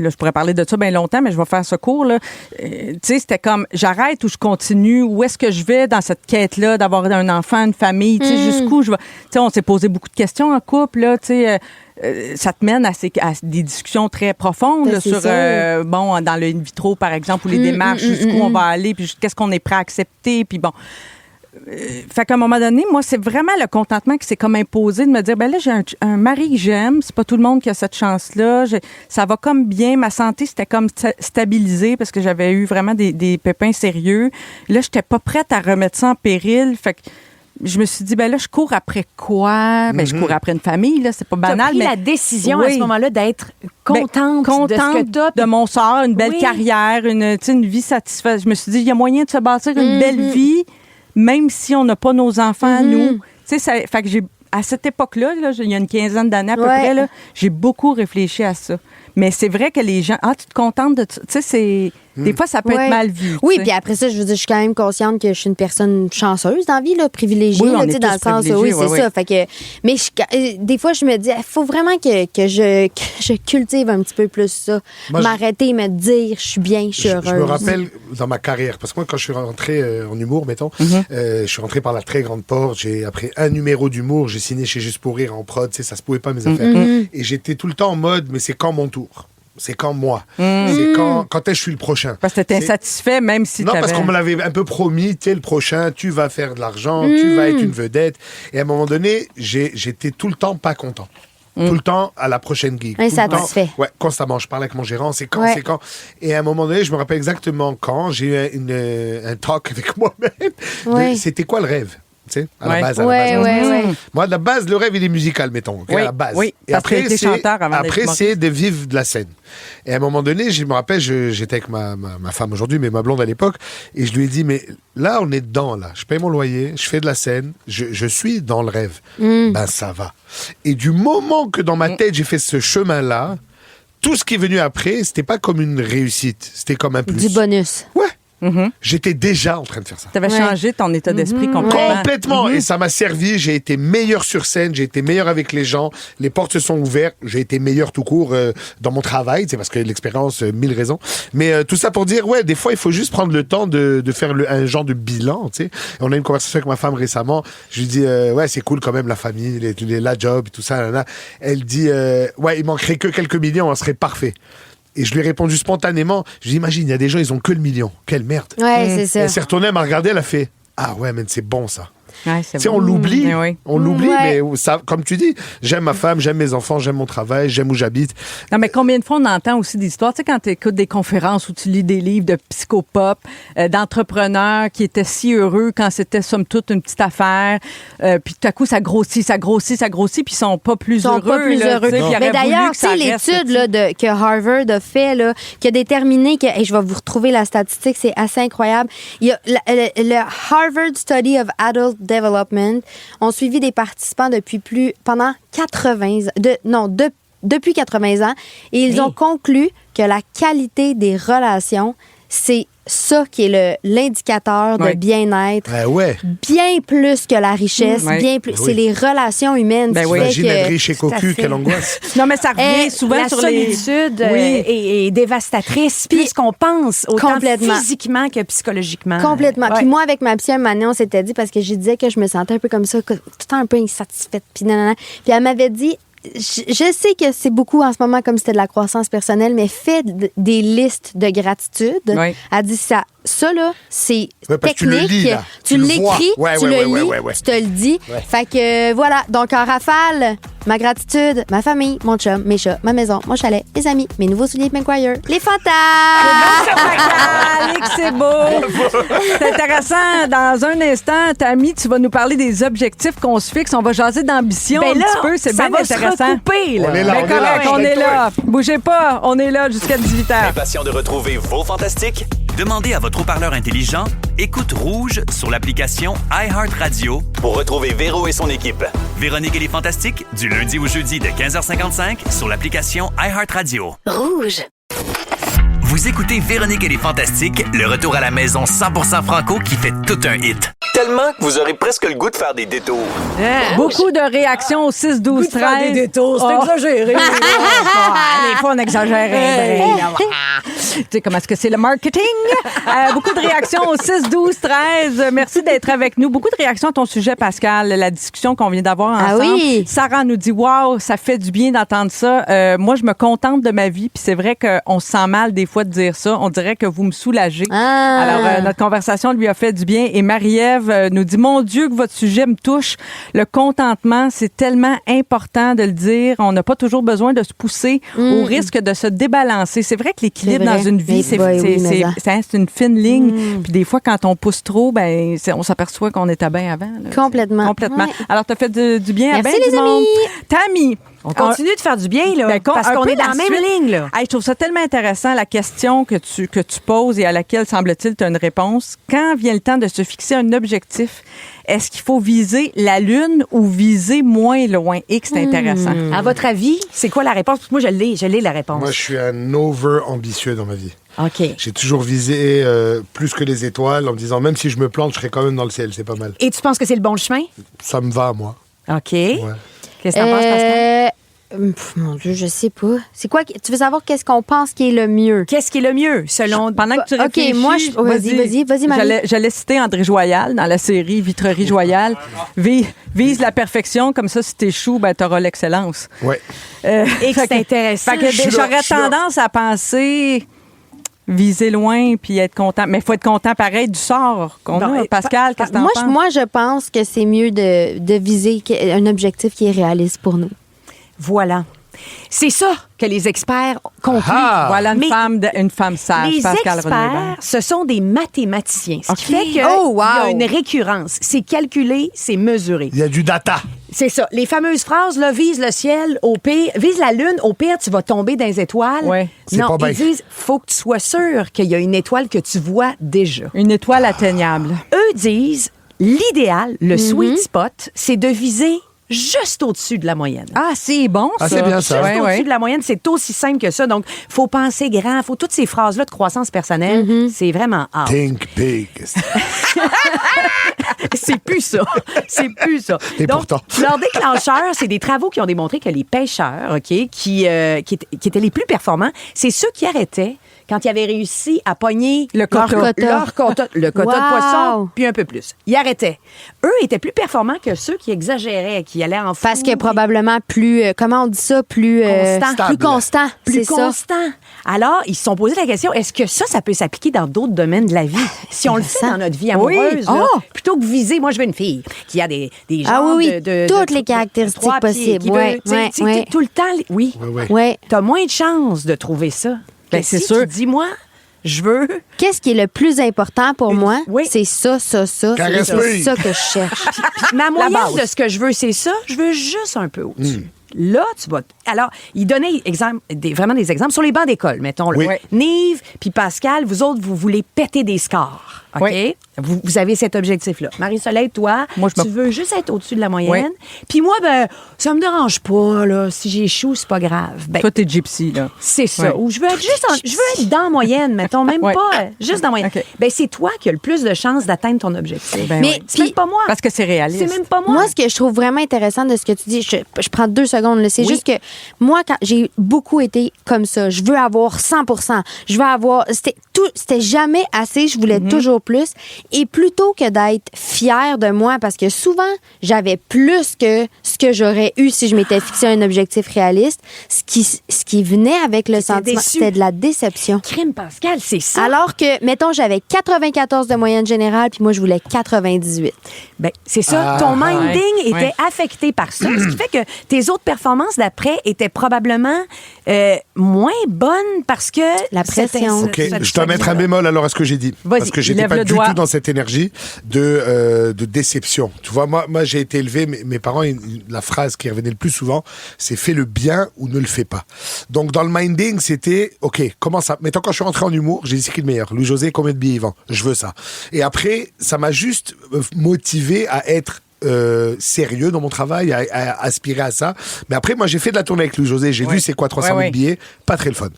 S1: je pourrais parler de ça bien longtemps, mais je vais faire ce cours. Là. Tu sais, c'était comme, j'arrête ou je continue? Où est-ce que je vais dans cette quête-là d'avoir un enfant, une famille? Tu sais, jusqu'où je vais? Tu sais, on s'est posé beaucoup de questions en couple. Là, tu sais, ça te mène à des discussions très profondes
S4: Ben,
S1: là,
S4: c'est
S1: sur,
S4: sûr.
S1: dans le in vitro, par exemple, ou les démarches, jusqu'où on va aller, puis qu'est-ce qu'on est prêt à accepter, puis bon. Fait qu'à un moment donné, moi, c'est vraiment le contentement qui s'est comme imposé de me dire, ben là, j'ai un mari que j'aime, c'est pas tout le monde qui a cette chance-là, ça va comme bien, ma santé s'était comme stabilisée parce que j'avais eu vraiment des pépins sérieux. Là, j'étais pas prête à remettre ça en péril, fait que je me suis dit, ben là, je cours après quoi? Ben, je cours après une famille, là, c'est pas
S2: Tu as
S1: banal,
S2: pris
S1: mais...
S2: la décision à
S1: Oui.
S2: ce moment-là d'être contente,
S1: Ben,
S2: de ce que tu as.
S1: de mon sort, une belle
S2: Oui.
S1: carrière, une vie satisfaisante. Je me suis dit, il y a moyen de se bâtir une belle vie, même si on n'a pas nos enfants à nous. Tu sais, fait que à cette époque-là, là, il y a une quinzaine d'années à peu près, là, j'ai beaucoup réfléchi à ça. Mais c'est vrai que les gens, tu te contentes de ça. Tu sais, c'est... Des fois, ça peut
S4: Ouais.
S1: être mal vu.
S4: Oui,
S1: tu sais.
S4: puis après ça, je veux dire, je suis quand même consciente que je suis une personne chanceuse dans la vie, là, privilégiée,
S1: Oui, on
S4: là,
S1: est
S4: tu sais, dans
S1: tous
S4: le sens, oui,
S1: privilégiés,
S4: c'est
S1: oui,
S4: ça.
S1: oui.
S4: Fait que, mais des fois, je me dis, il faut vraiment que je cultive un petit peu plus ça.
S3: Moi,
S4: M'arrêter, me dire, je suis bien, je suis heureuse.
S3: Je me rappelle dans ma carrière, parce que moi, quand je suis rentré en humour, mettons, je suis rentré par la très grande porte. Après un numéro d'humour, j'ai signé chez Juste pour rire en prod. Tu sais, ça se pouvait pas, mes affaires. Et j'étais tout le temps en mode, mais c'est quand mon tour? C'est quand moi? C'est quand est-ce que je suis le prochain?
S1: Parce que t'es
S3: C'est-
S1: insatisfait, même si
S3: Non,
S1: t'avais...
S3: parce qu'on me l'avait un peu promis, tu sais, le prochain, tu vas faire de l'argent, tu vas être une vedette. Et à un moment donné, j'étais tout le temps pas content. Tout le temps à la prochaine gig. Tout le temps-
S4: Insatisfait.
S3: Ouais, constamment. Je parlais avec mon gérant, c'est quand,
S4: Ouais.
S3: c'est quand. Et à un moment donné, je me rappelle exactement quand j'ai eu un talk avec moi-même.
S4: Ouais.
S3: C'était quoi le rêve? Tu sais, à la
S1: Ouais.
S3: base. À la
S4: Ouais,
S3: base.
S4: ouais, ouais.
S3: Moi, à la base, le rêve, il est musical, mettons, ok,
S1: Oui,
S3: à la base.
S1: oui,
S3: Et
S1: parce que
S3: après,
S1: t'as été chanteur avant d'être
S3: après,
S1: humoriste.
S3: c'est de vivre de la scène. Et à un moment donné, je me rappelle, j'étais avec ma femme aujourd'hui, mais ma blonde à l'époque, et je lui ai dit, mais là, on est dedans, là. Je paye mon loyer, je fais de la scène, je suis dans le rêve. Ben, ça va. Et du moment que dans ma tête, j'ai fait ce chemin-là, tout ce qui est venu après, c'était pas comme une réussite, c'était comme un plus.
S4: Du bonus.
S3: Ouais. J'étais déjà en train de faire ça.
S1: T'avais
S4: Ouais.
S1: changé ton état d'esprit complètement.
S3: Complètement. Et ça m'a servi. J'ai été meilleur sur scène. J'ai été meilleur avec les gens. Les portes se sont ouvertes. J'ai été meilleur tout court dans mon travail. C'est parce que l'expérience, 1000 raisons. Mais tout ça pour dire, ouais, des fois, il faut juste prendre le temps de faire un genre de bilan. Tu sais. On a eu une conversation avec ma femme récemment. Je lui dis, ouais, c'est cool quand même la famille, la job et tout ça. Là, là. Elle dit, ouais, il manquerait que quelques millions, on serait parfait. Et je lui ai répondu spontanément. Je lui ai dit, imagine, il y a des gens, ils ont que le million. Quelle merde.
S4: Ouais, c'est ça.
S3: Elle s'est retournée, elle m'a regardé, elle a fait, ah ouais, mais c'est bon ça.
S1: Ouais, c'est
S3: Tu sais,
S1: bon.
S3: on l'oublie.
S1: Oui.
S3: On l'oublie,
S4: Ouais.
S3: mais ça, comme tu dis, j'aime ma femme, j'aime mes enfants, j'aime mon travail, j'aime où j'habite.
S1: Non, mais combien de fois on entend aussi des histoires, tu sais, quand tu écoutes des conférences où tu lis des livres de psychopop, d'entrepreneurs qui étaient si heureux quand c'était somme toute une petite affaire, puis tout à coup ça grossit, puis ils sont pas plus heureux.
S4: Sont pas plus
S1: là,
S4: heureux.
S1: tu sais, puis ils
S4: Mais
S1: auraient
S4: d'ailleurs,
S1: voulu que
S4: tu
S1: ça
S4: sais,
S1: reste,
S4: l'étude
S1: tu sais.
S4: là, que Harvard a fait, là, qui a déterminé que, et je vais vous retrouver la statistique, c'est assez incroyable. Il y a le Harvard Study of Adult Development ont suivi des participants pendant 80 depuis 80 ans, et ils ont conclu que la qualité des relations, c'est ça qui est l'indicateur de
S1: Ouais.
S4: bien-être.
S3: Ouais.
S4: Bien plus que la richesse,
S1: Ouais.
S4: bien plus.
S3: Ben oui.
S4: C'est les relations humaines
S1: Ben
S4: qui
S1: oui.
S4: fait
S3: Imagine
S4: que...
S3: être riche et
S2: Tout à
S3: cocu,
S2: fait.
S3: quelle angoisse.
S1: Non, mais ça revient
S4: Eh,
S1: souvent
S2: la
S1: sur les...
S2: solitude
S1: Oui.
S2: est dévastatrice, plus qu'on pense, autant
S4: Complètement.
S2: physiquement que psychologiquement.
S4: Complètement.
S2: Ouais.
S4: Puis moi, avec ma psy, un moment donné, on s'était dit, parce que je disais que je me sentais un peu comme ça, tout le temps un peu insatisfaite. Puis nanana. Puis elle m'avait dit, je sais que c'est beaucoup en ce moment comme c'était de la croissance personnelle, mais fais des listes de gratitude.
S1: Oui.
S4: Elle dit ça là, c'est
S3: Ouais, parce que tu le
S4: technique.
S3: lis, là.
S4: Tu
S3: Tu le vois.
S4: l'écris,
S3: Ouais,
S4: tu
S3: ouais,
S4: le
S3: ouais,
S4: lis,
S3: ouais, ouais.
S4: tu te le dis.
S3: Ouais.
S4: Fait que voilà. Donc en rafale, ma gratitude, ma famille, mon chum, mes chats, ma maison, mon chalet, mes amis, mes nouveaux souliers McGuire, les fantasmes.
S1: Alex, c'est beau! C'est intéressant. Dans un instant, Tammy, tu vas nous parler des objectifs qu'on se fixe. On va jaser d'ambition
S2: Ben
S1: un
S2: là,
S1: petit peu. C'est
S2: ça
S1: bien
S2: va se
S1: intéressant.
S2: recouper, là.
S3: On est là,
S1: Ben correct, on est là. Bougez pas, on est là jusqu'à 18h.
S9: Impatient de retrouver vos fantastiques? Demandez à votre haut-parleur intelligent Écoute Rouge sur l'application iHeartRadio pour retrouver Véro et son équipe. Véronique et les Fantastiques, du lundi au jeudi de 15h55 sur l'application iHeartRadio.
S5: Rouge.
S9: Vous écoutez Véronique et les Fantastiques, le retour à la maison 100% franco qui fait tout un hit. Tellement que vous aurez presque le goût de faire des détours.
S1: Beaucoup de réactions au 6, 12, 13.
S2: Des détours, c'est exagéré.
S1: Des fois, on exagère. Tu sais comment est-ce que c'est le marketing? Beaucoup de réactions au 6, 12, 13. Merci d'être avec nous. Beaucoup de réactions à ton sujet, Pascal, la discussion qu'on vient d'avoir ensemble.
S4: Ah oui?
S1: Sarah nous dit, wow, ça fait du bien d'entendre ça. Moi, je me contente de ma vie, puis c'est vrai qu'on se sent mal des fois de dire ça. On dirait que vous me soulagez.
S4: Ah.
S1: Alors, notre conversation lui a fait du bien. Et Marie-Ève nous dit, mon Dieu, que votre sujet me touche. Le contentement, c'est tellement important de le dire. On n'a pas toujours besoin de se pousser au risque de se débalancer. C'est vrai que l'équilibre
S4: C'est vrai.
S1: dans une vie,
S4: Mais
S1: c'est
S4: boy, oui, mais ça.
S1: c'est une fine ligne. Puis des fois, quand on pousse trop, ben, on s'aperçoit qu'on était bien avant. là.
S4: Complètement.
S1: Complètement.
S4: Ouais.
S1: Alors, tu as fait du bien à
S4: Merci,
S1: bien
S4: les
S1: du monde.
S4: amis.
S1: Tammy.
S2: On continue de faire du bien, là,
S1: Ben,
S2: parce
S1: un
S2: qu'on
S1: peu
S2: est dans la même
S1: suite.
S2: ligne, là.
S1: Hey, je trouve ça tellement intéressant, la question que tu poses et à laquelle, semble-t-il, tu as une réponse. Quand vient le temps de se fixer un objectif, est-ce qu'il faut viser la Lune ou viser moins loin? Et que c'est intéressant.
S2: À votre avis, c'est quoi la réponse? Parce que moi, je l'ai, la réponse.
S3: Moi, je suis un over-ambitieux dans ma vie.
S2: OK.
S3: J'ai toujours visé plus que les étoiles en me disant, même si je me plante, je serai quand même dans le ciel. C'est pas mal.
S2: Et tu penses que c'est le bon chemin?
S3: Ça me va, moi.
S2: OK.
S3: Ouais.
S2: Qu'est-ce que t'en penses, Pascal?
S4: Mon Dieu, je sais pas. C'est quoi? Tu veux savoir qu'est-ce qu'on pense qui est le mieux?
S2: Qu'est-ce qui est le mieux, selon...
S1: Pendant que tu
S4: OK,
S1: réfléchis,
S4: moi, vas-y, Marie.
S1: J'allais citer André Joyal dans la série Vitrerie Joyal. Vise la perfection, comme ça, si t'échoues, ben, t'auras l'excellence.
S3: Ouais.
S2: Et que c'est intéressant.
S1: Fait que
S3: Je suis là,
S1: j'aurais
S3: je suis là.
S1: tendance à penser viser loin puis être content. Mais il faut être content pareil du sort qu'on
S2: Bon,
S1: a. Pascal, qu'est-ce que t'en penses?
S4: Moi, je pense que c'est mieux de viser un objectif qui est réaliste pour nous.
S2: Voilà. C'est ça que les experts concluent.
S3: Ah!
S1: Voilà
S2: Mais
S1: une femme sage,
S2: les
S1: Pascal
S2: experts,
S1: Renouvel.
S2: ce sont des mathématiciens. Ce qui
S1: OK.
S2: fait qu'il
S4: Oh, wow.
S2: y a une récurrence. C'est calculé, c'est mesuré.
S3: Il y a du data.
S2: C'est ça. Les fameuses phrases, là, vise le ciel, au pire, vise la lune, au pire, tu vas tomber dans les étoiles.
S1: Ouais.
S3: C'est
S2: Non,
S3: pas
S2: ils
S3: bien.
S2: disent, faut que tu sois sûr qu'il y a une étoile que tu vois déjà.
S1: Une étoile atteignable.
S2: Eux disent, l'idéal, le sweet spot, c'est de viser juste au-dessus de la moyenne.
S1: Ah, c'est bon, ça.
S3: Ah, c'est bien ça.
S2: Juste
S1: Ouais,
S2: au-dessus
S1: ouais.
S2: de la moyenne, c'est aussi simple que ça. Donc, faut penser grand, faut toutes ces phrases-là de croissance personnelle, c'est vraiment hard.
S3: Think big.
S2: C'est plus ça. C'est plus ça.
S3: Et
S2: Donc,
S3: pourtant.
S2: leur déclencheur, c'est des travaux qui ont démontré que les pêcheurs, OK, qui étaient les plus performants, c'est ceux qui arrêtaient quand ils avaient réussi à pogner
S1: Le quota.
S2: le quota
S4: Wow.
S2: de poisson, puis un peu plus. Ils arrêtaient. Eux étaient plus performants que ceux qui exagéraient, qui allaient en fou.
S4: Parce que probablement plus, comment on dit ça, plus
S2: Constant.
S4: plus constant.
S2: Plus
S4: C'est ça.
S2: constant. Alors, ils se sont posé la question, est-ce que ça peut s'appliquer dans d'autres domaines de la vie? Si on le fait dans notre vie amoureuse, là, plutôt que viser, moi, je veux une fille qui a des
S4: Ah
S2: genres
S4: oui,
S2: de
S4: toutes les caractéristiques
S2: 3 pieds,
S4: possibles.
S2: qui
S4: Ouais,
S2: veut, tu sais,
S4: ouais,
S2: tu sais,
S4: ouais.
S2: tout le temps, oui.
S4: Ouais.
S2: T'as moins de chances de trouver ça.
S1: Ben,
S2: Que
S1: c'est
S2: si
S1: sûr.
S2: tu dis, moi, je veux...
S4: Qu'est-ce qui est le plus important pour moi?
S2: Oui.
S4: C'est ça.
S3: Caresse-moi.
S4: C'est ça que je cherche.
S2: Ma moyenne
S1: base.
S2: de ce que je veux, c'est ça. Je veux juste un peu au-dessus. Là, tu vas... Alors, il donnait vraiment des exemples sur les bancs d'école, mettons. Là.
S3: Oui.
S2: Nive puis Pascal, vous autres, vous voulez péter des scores. OK?
S1: Oui.
S2: Vous avez cet objectif-là. Marie-Soleil, toi,
S1: Moi, je
S2: tu veux juste être au-dessus de la moyenne.
S1: Oui.
S2: Puis moi, ben, ça me dérange pas, là. Si j'échoue, c'est pas grave. Ben,
S1: Toi, t'es gypsy, là.
S2: c'est ça.
S1: Ouais.
S2: Ou je veux être je veux être dans la moyenne, mettons, même
S1: Ouais.
S2: pas juste dans la moyenne.
S1: OK.
S2: Ben, c'est toi qui as le plus de chances d'atteindre ton objectif.
S1: Ben
S4: Mais
S1: oui.
S2: c'est même pas moi.
S1: Parce que c'est réaliste.
S2: C'est même pas moi.
S4: Moi, ce que je trouve vraiment intéressant de ce que tu dis, je prends 2 secondes, là, c'est juste que moi, quand j'ai beaucoup été comme ça, je veux avoir 100%. Je veux avoir... C'était jamais assez, je voulais toujours plus. Et plutôt que d'être fière de moi, parce que souvent, j'avais plus que ce que j'aurais eu si je m'étais fixé un objectif réaliste, ce qui venait avec le sentiment,
S2: déçu.
S4: c'était de la déception.
S2: Crime, Pascal, c'est ça.
S4: Alors que, mettons, j'avais 94 de moyenne générale, puis moi, je voulais 98.
S2: Ben, c'est ça. Ton minding
S1: ouais.
S2: était affecté par ça, ce qui fait que tes autres performances d'après étaient probablement moins bonnes parce que...
S4: La pression.
S3: OK, je dois mettre un bémol alors à ce que j'ai dit.
S1: Vas-y,
S3: Parce que j'étais
S1: lève
S3: pas
S1: le
S3: du
S1: doigt.
S3: tout dans cette énergie de déception. Tu vois, moi j'ai été élevé, mes parents, la phrase qui revenait le plus souvent, c'est fais le bien ou ne le fais pas. Donc dans le minding, c'était, OK, comment ça? Mettons, quand je suis rentré en humour, j'ai dit c'est qui le meilleur? Louis-José, combien de billets il vend? Je veux ça. Et après, ça m'a juste motivé à être sérieux dans mon travail, à aspirer à ça. Mais après, moi, j'ai fait de la tournée avec Louis-José. J'ai vu c'est quoi 300 000 billets. Pas très le fun.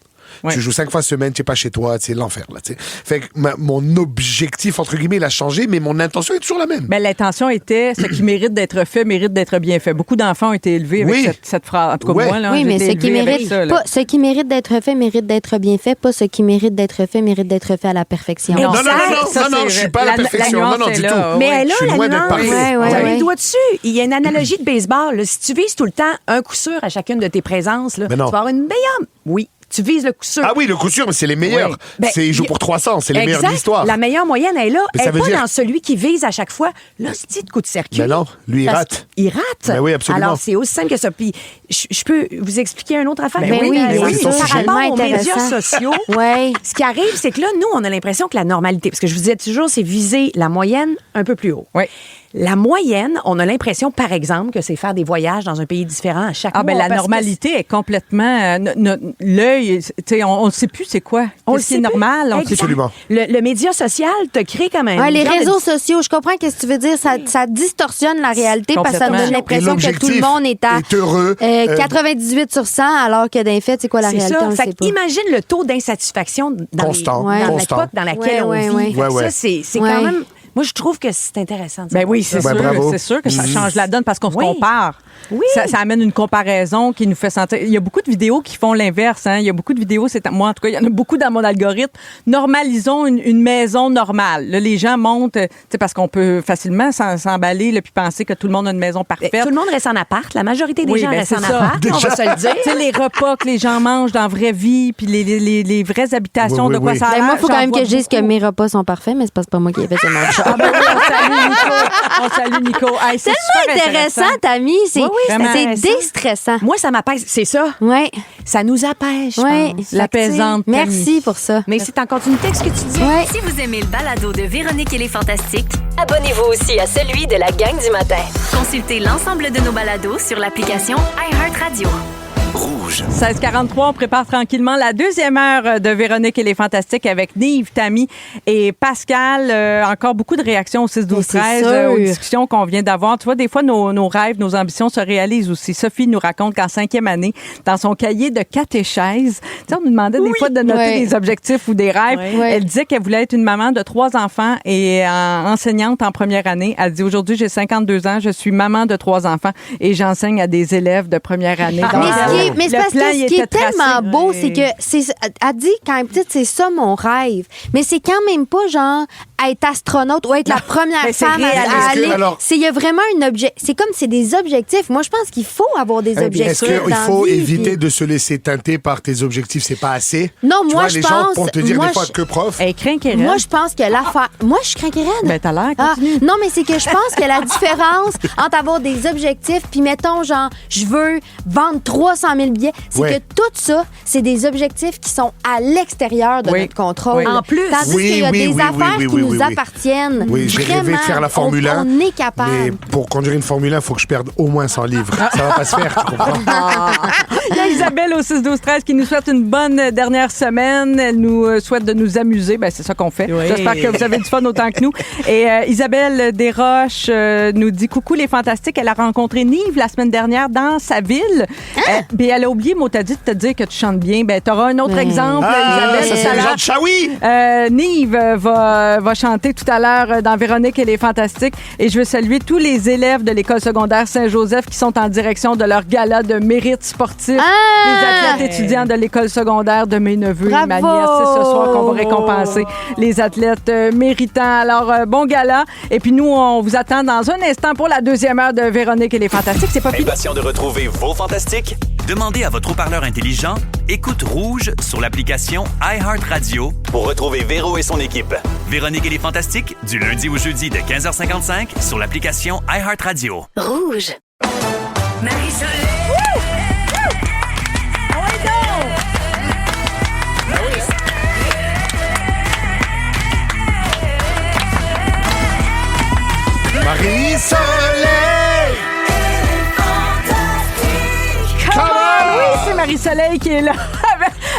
S1: Ouais.
S3: Tu joues 5 fois semaine, tu n'es pas chez toi, c'est l'enfer. Là, tu sais. Fait que mon objectif, entre guillemets, il a changé, mais mon intention est toujours la même.
S1: Mais l'intention était ce qui mérite d'être fait mérite d'être bien fait. Beaucoup d'enfants ont été élevés avec
S3: Oui.
S1: cette phrase. En tout cas,
S3: Ouais.
S1: moi, là,
S4: Oui,
S1: j'ai
S4: mais
S1: été
S4: ce qui
S1: élevée avec
S4: mérite
S1: ça, là.
S4: pas, ce qui mérite d'être fait mérite d'être bien fait, pas ce qui mérite d'être fait mérite d'être fait à la perfection.
S2: Non,
S3: non,
S1: Ça,
S3: non,
S1: c'est-
S3: je suis pas à la perfection.
S1: nuance
S3: Non,
S1: est
S3: du
S1: là,
S3: tout.
S1: ouais.
S2: Mais
S3: Je
S2: là,
S3: suis
S2: la
S3: loin d'être
S2: nuance,
S3: parfait.
S4: Ouais,
S2: t'as mis
S4: ouais.
S2: le doigt dessus. Il y a une analogie de baseball. Là. Si tu vises tout le temps un coup sûr à chacune de tes présences, là,
S3: Mais
S2: tu
S3: non.
S2: vas avoir une meilleure... Oui, tu vises le coup sûr.
S3: Ah oui, le coup sûr, mais c'est les meilleurs.
S2: Oui. Ben,
S3: Ils jouent pour 300, c'est les meilleurs de
S2: Exact.
S3: l'histoire.
S2: La meilleure moyenne est là.
S3: Mais
S2: Elle
S3: ça
S2: n'est
S3: veut
S2: pas
S3: dire-
S2: dans celui qui vise à chaque fois. Là, c'est petit coup de circuit.
S3: Mais non, lui, il
S2: Parce
S3: rate.
S2: qu'il rate.
S3: Ben oui, absolument.
S2: Alors, c'est aussi simple que ça. Puis, je peux vous expliquer une autre affaire?
S4: Ben oui,
S2: intéressante.
S4: oui,
S3: c'est ton
S2: Par
S3: sujet.
S2: rapport aux
S4: Vraiment
S2: médias
S4: intéressant.
S2: sociaux,
S4: Ouais.
S2: ce qui arrive, c'est que là, nous, on a l'impression que la normalité, parce que je vous disais toujours, c'est viser la moyenne un peu plus haut.
S1: Oui.
S2: La moyenne, on a l'impression, par exemple, que c'est faire des voyages dans un pays différent à chaque
S1: Ah, ben
S2: mois.
S1: la
S2: parce que
S1: normalité est complètement. L'œil, tu sais, on ne sait plus c'est quoi.
S2: On
S1: Qu'est-ce qui
S2: le
S1: est
S2: sait plus.
S1: normal? On sait plus.
S3: Absolument.
S2: Le média social te crée quand même.
S4: Ouais, les
S2: genre de-
S4: réseaux sociaux, je comprends ce que tu veux dire. Ça distorsionne la réalité parce que ça
S1: Complètement.
S4: donne l'impression
S3: Et
S4: que tout le
S3: l'objectif
S4: monde est à
S3: est heureux.
S4: 98 sur 100, alors que dans les faits, c'est quoi la
S2: C'est
S4: réalité?
S2: ça.
S4: On le
S2: Fait
S4: sait
S2: que
S4: pas.
S2: imagine le taux d'insatisfaction dans,
S3: Constant,
S4: Ouais.
S2: dans
S3: constant.
S2: l'époque dans laquelle
S4: Ouais,
S2: on
S4: ouais,
S2: vit.
S3: ouais.
S2: Fait que
S3: Ouais,
S2: ça, c'est
S4: ouais.
S2: quand même... Moi, je trouve que c'est intéressant. de
S1: Ben
S2: savoir
S1: oui,
S2: ça.
S1: c'est
S3: Ben,
S1: sûr.
S3: bravo.
S1: C'est sûr que ça change la donne parce qu'on se
S2: Oui.
S1: compare.
S2: Oui.
S1: Ça amène une comparaison qui nous fait sentir. Il y a beaucoup de vidéos qui font l'inverse. Hein? Il y a beaucoup de vidéos, moi en tout cas, il y en a beaucoup dans mon algorithme. Normalisons une maison normale. Là, les gens montent, tu sais, parce qu'on peut facilement s'emballer là, puis penser que tout le monde a une maison parfaite.
S2: Tout le monde reste en appart. La majorité des
S1: Oui,
S2: gens
S1: ben,
S2: restent en
S1: c'est ça.
S2: appart. On va se le dire.
S1: Tu sais, les repas que les gens mangent dans la vraie vie, puis les vraies habitations,
S3: Oui,
S1: de quoi
S3: oui.
S1: ça a
S4: Ben,
S1: l'air.
S4: moi, il faut quand
S1: j'en
S4: même
S1: vois
S4: que je dise que
S1: beaucoup.
S4: mes repas sont parfaits, mais c'est pas moi qui ai fait ce match.
S1: Ah ben oui, on salue Nico. On salue Nico. Hey, c'est
S4: Tellement
S1: super
S4: intéressant, Tammy. C'est
S2: Oui, oui,
S1: vraiment
S4: c'est
S2: intéressant.
S4: déstressant.
S2: Moi, ça m'apaise. C'est ça.
S4: Ouais.
S2: Ça nous apaise, je
S4: Ouais.
S2: pense.
S1: L'apaisante.
S4: Merci pour ça.
S2: Mais c'est en continuité avec ce que tu dis.
S4: Ouais.
S5: Si vous aimez le balado de Véronique et les Fantastiques,
S6: Abonnez-vous aussi à celui de la gang du matin.
S5: consultez l'ensemble de nos balados sur l'application iHeartRadio.
S9: Rouge.
S1: 16h43, on prépare tranquillement la deuxième heure de Véronique et les Fantastiques avec Nive, Tammy et Pascal. Encore beaucoup de réactions au 6-12-13
S4: Mais c'est
S1: aux
S4: sûr.
S1: discussions qu'on vient d'avoir. Tu vois, des fois, nos rêves, nos ambitions se réalisent aussi. Sophie nous raconte qu'en 5e année, dans son cahier de catéchèse, tu sais, on nous demandait des fois de noter
S4: Ouais.
S1: des objectifs ou des rêves.
S4: Ouais.
S1: Elle disait qu'elle voulait être une maman de 3 enfants et enseignante en première année. Elle dit, aujourd'hui, j'ai 52 ans, je suis maman de 3 enfants et j'enseigne à des élèves de première année. Donc,
S4: Mais c'est parce
S1: plan,
S4: que
S1: il
S4: ce qui
S1: était
S4: est tellement
S1: tracé.
S4: beau, c'est que elle dit quand elle est petite, c'est ça mon rêve. Mais c'est quand même pas genre être astronaute ou être la première
S1: mais c'est
S4: femme
S1: réaliste.
S4: à
S3: Est-ce que,
S4: aller.
S3: alors-
S4: Il y a vraiment c'est comme c'est des objectifs. Moi, je pense qu'il faut avoir des objectifs.
S3: Est-ce qu'il
S4: dans
S3: faut
S4: la vie,
S3: éviter
S4: puis-
S3: de se laisser teinter par tes objectifs? C'est pas assez?
S4: Non,
S3: Tu
S4: moi,
S3: vois,
S4: je
S3: les
S4: pense.
S3: gens vont te dire
S4: moi,
S3: des fois
S4: je-
S3: que prof.
S1: Elle craint qu'elle
S4: Moi, je pense que l'affaire. Moi, je crains qu'il
S1: Ben, t'as l'air,
S4: Ah,
S1: continue.
S4: non, mais c'est que je pense que la différence entre avoir des objectifs, puis mettons, genre, je veux vendre 300 000 billets, c'est
S3: Ouais.
S4: que tout ça, c'est des objectifs qui sont à l'extérieur de
S1: Oui.
S4: notre contrôle.
S1: Oui.
S2: En plus.
S4: Tandis
S3: Oui,
S4: qu'il y a
S3: oui,
S4: des
S3: oui,
S4: affaires
S3: oui,
S4: qui
S3: oui,
S4: nous
S3: oui, oui.
S4: appartiennent.
S3: Oui, j'ai rêvé de
S4: Vraiment,
S3: faire la Formule 1.
S4: on est capable.
S3: Mais pour conduire une Formule 1, il faut que je perde au moins 100 livres. Ça va pas se faire, tu comprends?
S1: Il y a Isabelle au 6-12-13 qui nous souhaite une bonne dernière semaine. Elle nous souhaite de nous amuser. Ben, c'est ça qu'on fait.
S2: Oui.
S1: J'espère que vous avez du fun autant que nous. Et Isabelle Desroches nous dit coucou les fantastiques. Elle a rencontré Nive la semaine dernière dans sa ville. Ben, elle a oublié, moi, t'as dit de te dire que tu chantes bien. Ben, t'auras un autre exemple, Isabelle.
S3: ça
S1: tout
S3: c'est
S1: à
S3: les
S1: l'heure.
S3: gens de Shawi!
S1: Nive va chanter tout à l'heure dans Véronique et les Fantastiques. Et je veux saluer tous les élèves de l'école secondaire Saint-Joseph qui sont en direction de leur gala de mérite sportif. Les athlètes étudiants de l'école secondaire de mes neveux et ma
S4: Bravo!
S1: nièce. C'est ce soir qu'on va récompenser les athlètes méritants. Alors, bon gala. Et puis nous, on vous attend dans un instant pour la deuxième heure de Véronique et les Fantastiques. C'est pas fini.
S9: Impatient de retrouver vos fantastiques? Demandez à votre haut-parleur intelligent Écoute Rouge sur l'application iHeartRadio pour retrouver Véro et son équipe. Véronique et les Fantastiques, du lundi au jeudi de 15h55 sur l'application iHeartRadio.
S5: Rouge. Marie-Soleil.
S3: Marie-Soleil!
S1: Oui, c'est Marie-Soleil qui est là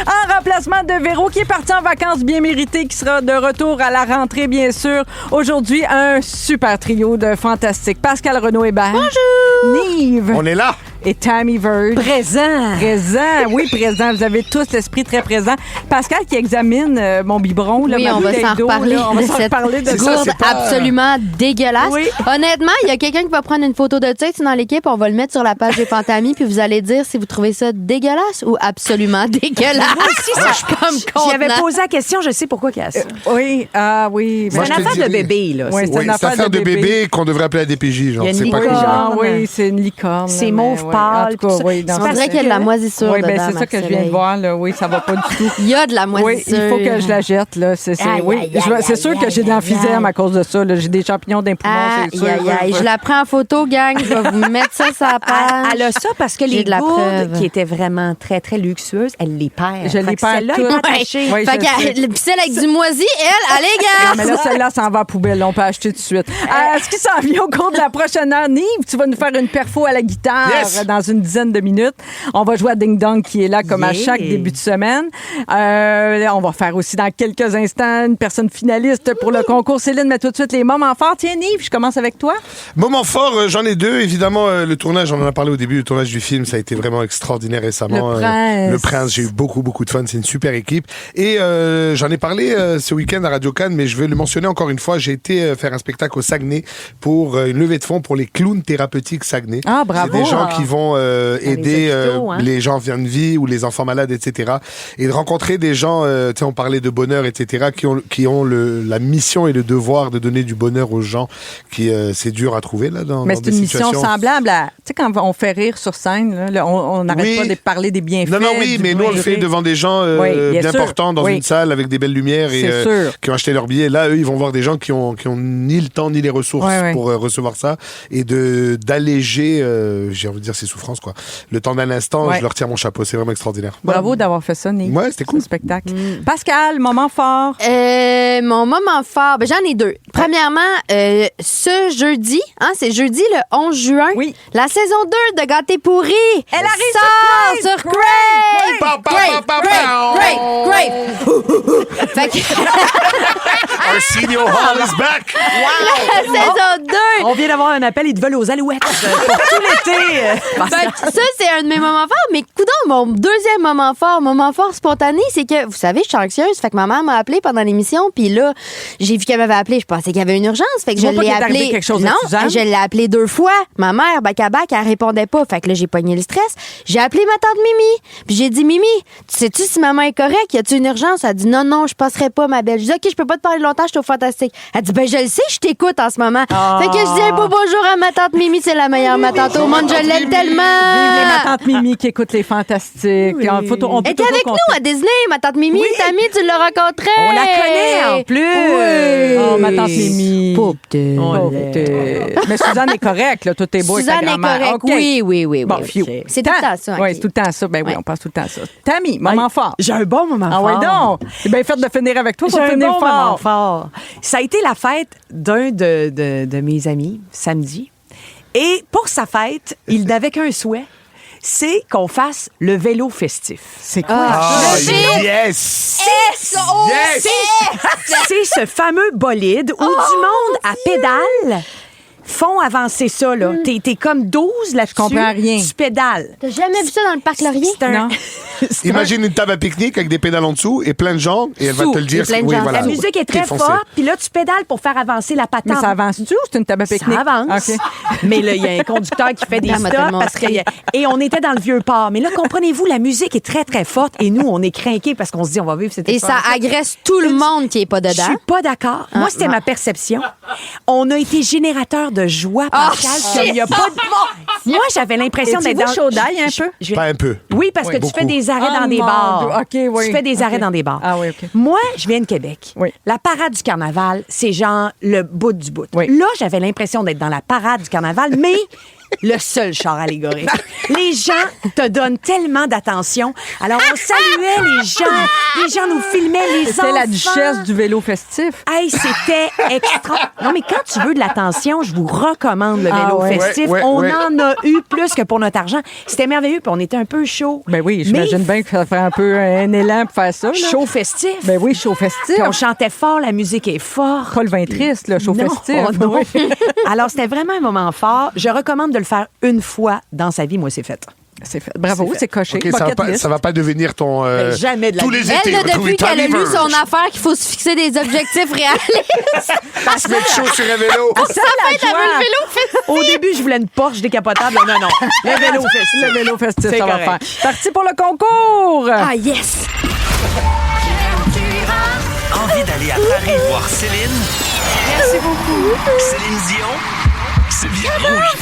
S1: en remplacement de Véro qui est parti en vacances bien méritées, qui sera de retour à la rentrée, bien sûr. Aujourd'hui, un super trio de fantastiques. Pascal Renaud-Hébert. Bonjour! Nive.
S3: On est là!
S1: Et Tammy Verge.
S2: Présent.
S1: Présent, oui, présent. Vous avez tous l'esprit très présent. Pascal qui examine mon biberon. Là,
S4: Oui,
S1: ma
S4: on va
S1: bouteille
S4: s'en
S1: d'eau,
S4: reparler.
S1: là. On va
S4: de
S1: s'en
S4: cette
S1: reparler de
S3: C'est ça,
S4: gourde
S3: c'est pas-
S4: absolument dégueulasse.
S1: Oui.
S4: Honnêtement, il y a quelqu'un qui va prendre une photo de ça dans l'équipe. On va le mettre sur la page des Fantamis, puis vous allez dire si vous trouvez ça dégueulasse ou absolument dégueulasse. Moi aussi,
S2: ça,
S4: je suis comme
S2: J'y avais
S4: contenant.
S2: posé la question, je sais pourquoi qu'il y a ça.
S1: Oui, oui.
S2: C'est
S3: Moi,
S2: une
S3: je te
S2: affaire de
S3: dirais-
S2: bébé, là.
S1: Oui,
S2: C'est-
S1: c'est
S3: Oui,
S1: une
S3: c'est affaire de bébé qu'on devrait appeler la DPJ. Genre,
S2: Il y a une
S3: c'est pas
S2: licorne.
S3: comme
S1: Ah oui, c'est une licorne.
S2: C'est
S1: là,
S2: mauve
S1: mais ouais.
S2: pâle,
S1: En tout cas,
S2: puis
S1: oui,
S2: ça-
S1: dans
S4: On
S1: ce
S4: dirait qu'il y a de la moisissure
S1: Oui, ben
S4: dedans,
S1: c'est ça que je viens de
S4: Marie-Soleil.
S1: voir. Là. Oui, ça va pas du tout.
S4: Il y a de la moisissure.
S1: Oui, il faut que je la jette. Là.
S2: Aïe,
S1: oui.
S2: aïe,
S1: C'est
S2: aïe,
S1: sûr
S2: aïe,
S1: que j'ai de
S2: aïe,
S1: l'emphysème
S2: aïe.
S1: à cause de ça. là. J'ai des champignons d'un poumon, c'est sûr.
S4: Aïe, aïe. Je la prends en photo, gang. Je vais vous mettre ça sur la page.
S2: Elle a ça parce que
S4: J'ai
S2: les
S4: de la
S2: gourdes
S4: preuve.
S2: qui étaient vraiment très, très luxueuses, elle les perd.
S1: Je
S2: Fait
S1: les
S2: que
S1: perds
S2: celle-là
S1: toutes.
S2: est attachée.
S1: Oui,
S4: Fait
S1: je sais.
S4: que le celle avec du moisi, elle
S1: Non,
S4: garde.
S1: mais là, celle-là s'en va à la poubelle. On peut acheter tout de suite. Ce qui s'en vient au cours de la prochaine heure, Nive, tu vas nous faire une perfo à la guitare
S3: Yes!
S1: dans une dizaine de minutes. On va jouer à Ding Dong qui est là comme à
S2: Yeah!
S1: chaque début de semaine. On va faire aussi dans quelques instants une personne finaliste pour le concours. Céline, mais tout de suite les moments forts. Tiens, Nive, je commence avec toi.
S3: Moment fort, j'en ai deux. Évidemment, le tournage, on en a parlé au début, le tournage du film, ça a été vraiment extraordinaire récemment.
S1: Le Prince.
S3: Le Prince, j'ai eu beaucoup de fun. C'est une super équipe. Et j'en ai parlé ce week-end à Radio Cannes, mais je vais le mentionner encore une fois. J'ai été faire un spectacle au Saguenay pour une levée de fonds pour les clowns thérapeutiques Saguenay.
S1: Ah, bravo.
S3: C'est des gens qui vont aider
S2: hôpitaux, hein.
S3: les gens en fin de vie ou les enfants malades, etc. Et de rencontrer des gens, tu sais, on parlait de bonheur, etc., qui ont la mission et le devoir de donner du bonheur aux gens qui c'est dur à trouver là dans
S1: Mais
S3: dans
S1: c'est
S3: des
S1: une mission
S3: situations.
S1: semblable à. Tu sais, quand on fait rire sur scène, là, on n'arrête
S3: Oui.
S1: pas de parler des bienfaits.
S3: Non, oui,
S1: du
S3: mais nous, on le fait
S1: rire.
S3: devant des gens
S1: Oui, bien
S3: bien
S1: sûr.
S3: importants dans
S1: Oui.
S3: une salle avec des belles lumières et
S1: C'est sûr.
S3: qui ont acheté leur billet. Là, eux, ils vont voir des gens qui ont ni le temps ni les ressources
S1: Ouais, ouais.
S3: pour recevoir ça et d'alléger, j'ai envie de dire, ces souffrances, quoi. Le temps d'un instant,
S1: Ouais.
S3: je leur tire mon chapeau. C'est vraiment extraordinaire.
S1: Bravo d'avoir fait ça, Nick.
S3: Ouais, c'était cool.
S1: Ce spectacle. Pascal, moment fort.
S4: Mon moment fort, ben, j'en ai deux. Premièrement, ce jeudi, c'est jeudi le 11 juin,
S1: Oui.
S4: la saison 2 de Gâté pourri.
S1: Elle arrive
S4: sort
S1: sur
S4: sur
S1: Crave.
S4: Crave. Crave. Fait que
S3: Arsenio Hall is back!
S4: la saison 2.
S2: On vient d'avoir un appel, ils te veulent aux Alouettes pour tout l'été.
S4: Fait que ça, c'est un de mes moments forts. Mais coudonc, mon deuxième moment fort spontané, c'est que, vous savez, je suis anxieuse. Fait que ma mère m'a appelée pendant l'émission. Puis là, j'ai vu qu'elle m'avait appelé. Je pensais qu'il y avait une urgence. Fait que je l'ai appelée.
S1: Quelque chose de
S4: non,
S1: Suzanne?
S4: je l'ai appelée 2 fois. Ma mère, bac à bac, elle répondait pas. Fait que là, j'ai pogné le stress. J'ai appelé ma tante Mimi. Puis j'ai dit, Mimi, tu sais-tu si maman est correcte? Y a-tu une urgence? Elle dit, non, je passerai pas, ma belle. Je dis, OK, je peux pas te parler longtemps, je suis au Fantastique. Elle dit, ben, je le sais, je t'écoute en ce moment. Fait que je dis un beau bonjour à ma tante Mimi, c'est la meilleure ma tante au monde, je l'aime tellement.
S1: Vive ma tante Mimi qui écoute les Fantastiques.
S2: Oui.
S1: On peut
S4: Elle était avec nous à Disney, ma tante Mimi.
S2: Oui.
S4: Tammy, tu l'as rencontrée.
S2: On la connaît en plus.
S4: Oui.
S1: Oh, ma tante Mimi.
S4: Pauvre de-
S1: Mais Suzanne est correcte, là. Tout est beau
S4: Suzanne
S1: avec ta
S4: est
S1: grand-mère.
S4: correcte.
S1: OK.
S4: Oui.
S1: Bon,
S4: oui.
S1: phew.
S4: C'est tout le temps ça.
S1: Oui,
S4: ok.
S1: c'est tout le temps ça. Ben oui,
S4: Ouais.
S1: on passe tout le temps ça. Tammy, moment fort.
S2: J'ai un bon moment
S1: Ah
S2: fort.
S1: ouais, donc. C'est bien fait de finir avec toi
S2: J'ai
S1: pour
S2: un
S1: finir
S2: bon moment
S1: fort.
S2: fort. Ça a été la fête d'un de mes amis, samedi. Et pour sa fête, il n'avait qu'un souhait, c'est qu'on fasse le vélo festif.
S1: C'est quoi?
S3: Ah,
S4: Je sais.
S3: yes! Yes!
S2: C'est ce fameux bolide où du monde à pédale font avancer ça, là. T'es comme 12 là-dessus.
S1: Je comprends rien.
S2: Tu pédales.
S4: T'as jamais vu ça dans le parc Laurier?
S2: C'est un-
S1: Non.
S2: c'est un-
S3: Imagine une table à pique-nique avec des pédales en dessous et plein de gens et elle va te le dire.
S4: et plein de
S3: Oui,
S4: gens.
S3: voilà.
S2: La musique est très
S3: T'es foncé.
S2: forte, puis là, tu pédales pour faire avancer la patente.
S1: Mais ça avance-tu ou c'est une table à pique-nique?
S2: Ça avance.
S1: OK.
S2: Mais là, il y a un conducteur qui fait des
S4: Elle m'a
S2: stops
S4: tellement
S2: parce que et on était dans le vieux port. Mais là, comprenez-vous, la musique est très, très forte et nous, on est crinqués parce qu'on se dit, on va vivre cette
S4: Et ça
S2: expérience.
S4: agresse tout le monde qui est pas
S2: Je
S4: dedans.
S2: suis pas d'accord. Moi, c'était ma perception. On a été générateur de joie, Pascal. Il y a pas de... Moi, j'avais l'impression
S1: Es-tu
S2: d'être dans...
S1: chaud d'ail un peu?
S3: Pas un peu.
S2: Oui, parce que tu
S3: beaucoup.
S2: fais des arrêts
S1: Oh
S2: dans des
S1: mon
S2: bars.
S1: Dieu. OK, oui.
S2: Tu fais des arrêts
S1: OK.
S2: dans des bars.
S1: Ah oui, OK.
S2: Moi, je viens de Québec.
S1: Oui.
S2: La parade du carnaval, c'est genre le bout du bout.
S1: Oui.
S2: Là, j'avais l'impression d'être dans la parade du carnaval, mais le seul char allégorique. Les gens te donnent tellement d'attention. Alors, on saluait les gens nous filmaient, les enfants.
S1: C'était la duchesse du vélo festif.
S2: Hey, c'était extra. Non, mais quand tu veux de l'attention, je vous recommande le vélo
S1: ouais.
S2: festif.
S3: Ouais,
S2: on
S3: ouais.
S2: en a eu plus que pour notre argent. C'était merveilleux, puis on était un peu chaud.
S1: Ben oui, j'imagine bien que ça fait un peu un élan pour faire ça. Là.
S2: Chaud festif.
S1: Ben oui, chaud festif.
S2: Puis on chantait fort, la musique est forte.
S1: Pas le vin triste, là, chaud
S2: Non,
S1: festif.
S2: oh non.
S1: Oui.
S2: Alors, c'était vraiment un moment fort. Je recommande de le faire une fois dans sa vie. Moi, c'est fait.
S1: C'est fait. Bravo,
S2: C'est fait.
S1: c'est coché.
S3: OK, ça
S1: Bucket list.
S3: va pas devenir ton...
S2: Jamais de la
S3: tous
S2: vie.
S3: les
S4: Elle,
S3: étés.
S4: là,
S3: retrouver
S4: depuis qu'elle a lu
S3: Travers.
S4: son affaire qu'il faut se fixer des objectifs réalistes.
S3: Se mettre chaud sur un vélo.
S1: Ça, la joie.
S2: Au début, je voulais une Porsche décapotable. Non. Le vélo festif.
S1: Le vélo festif,
S2: C'est
S1: ça va
S2: correct.
S1: faire. Parti pour le concours.
S4: Ah, yes!
S9: Envie d'aller à Paris voir Céline? Merci beaucoup. Céline Dion? C'est bien rouge.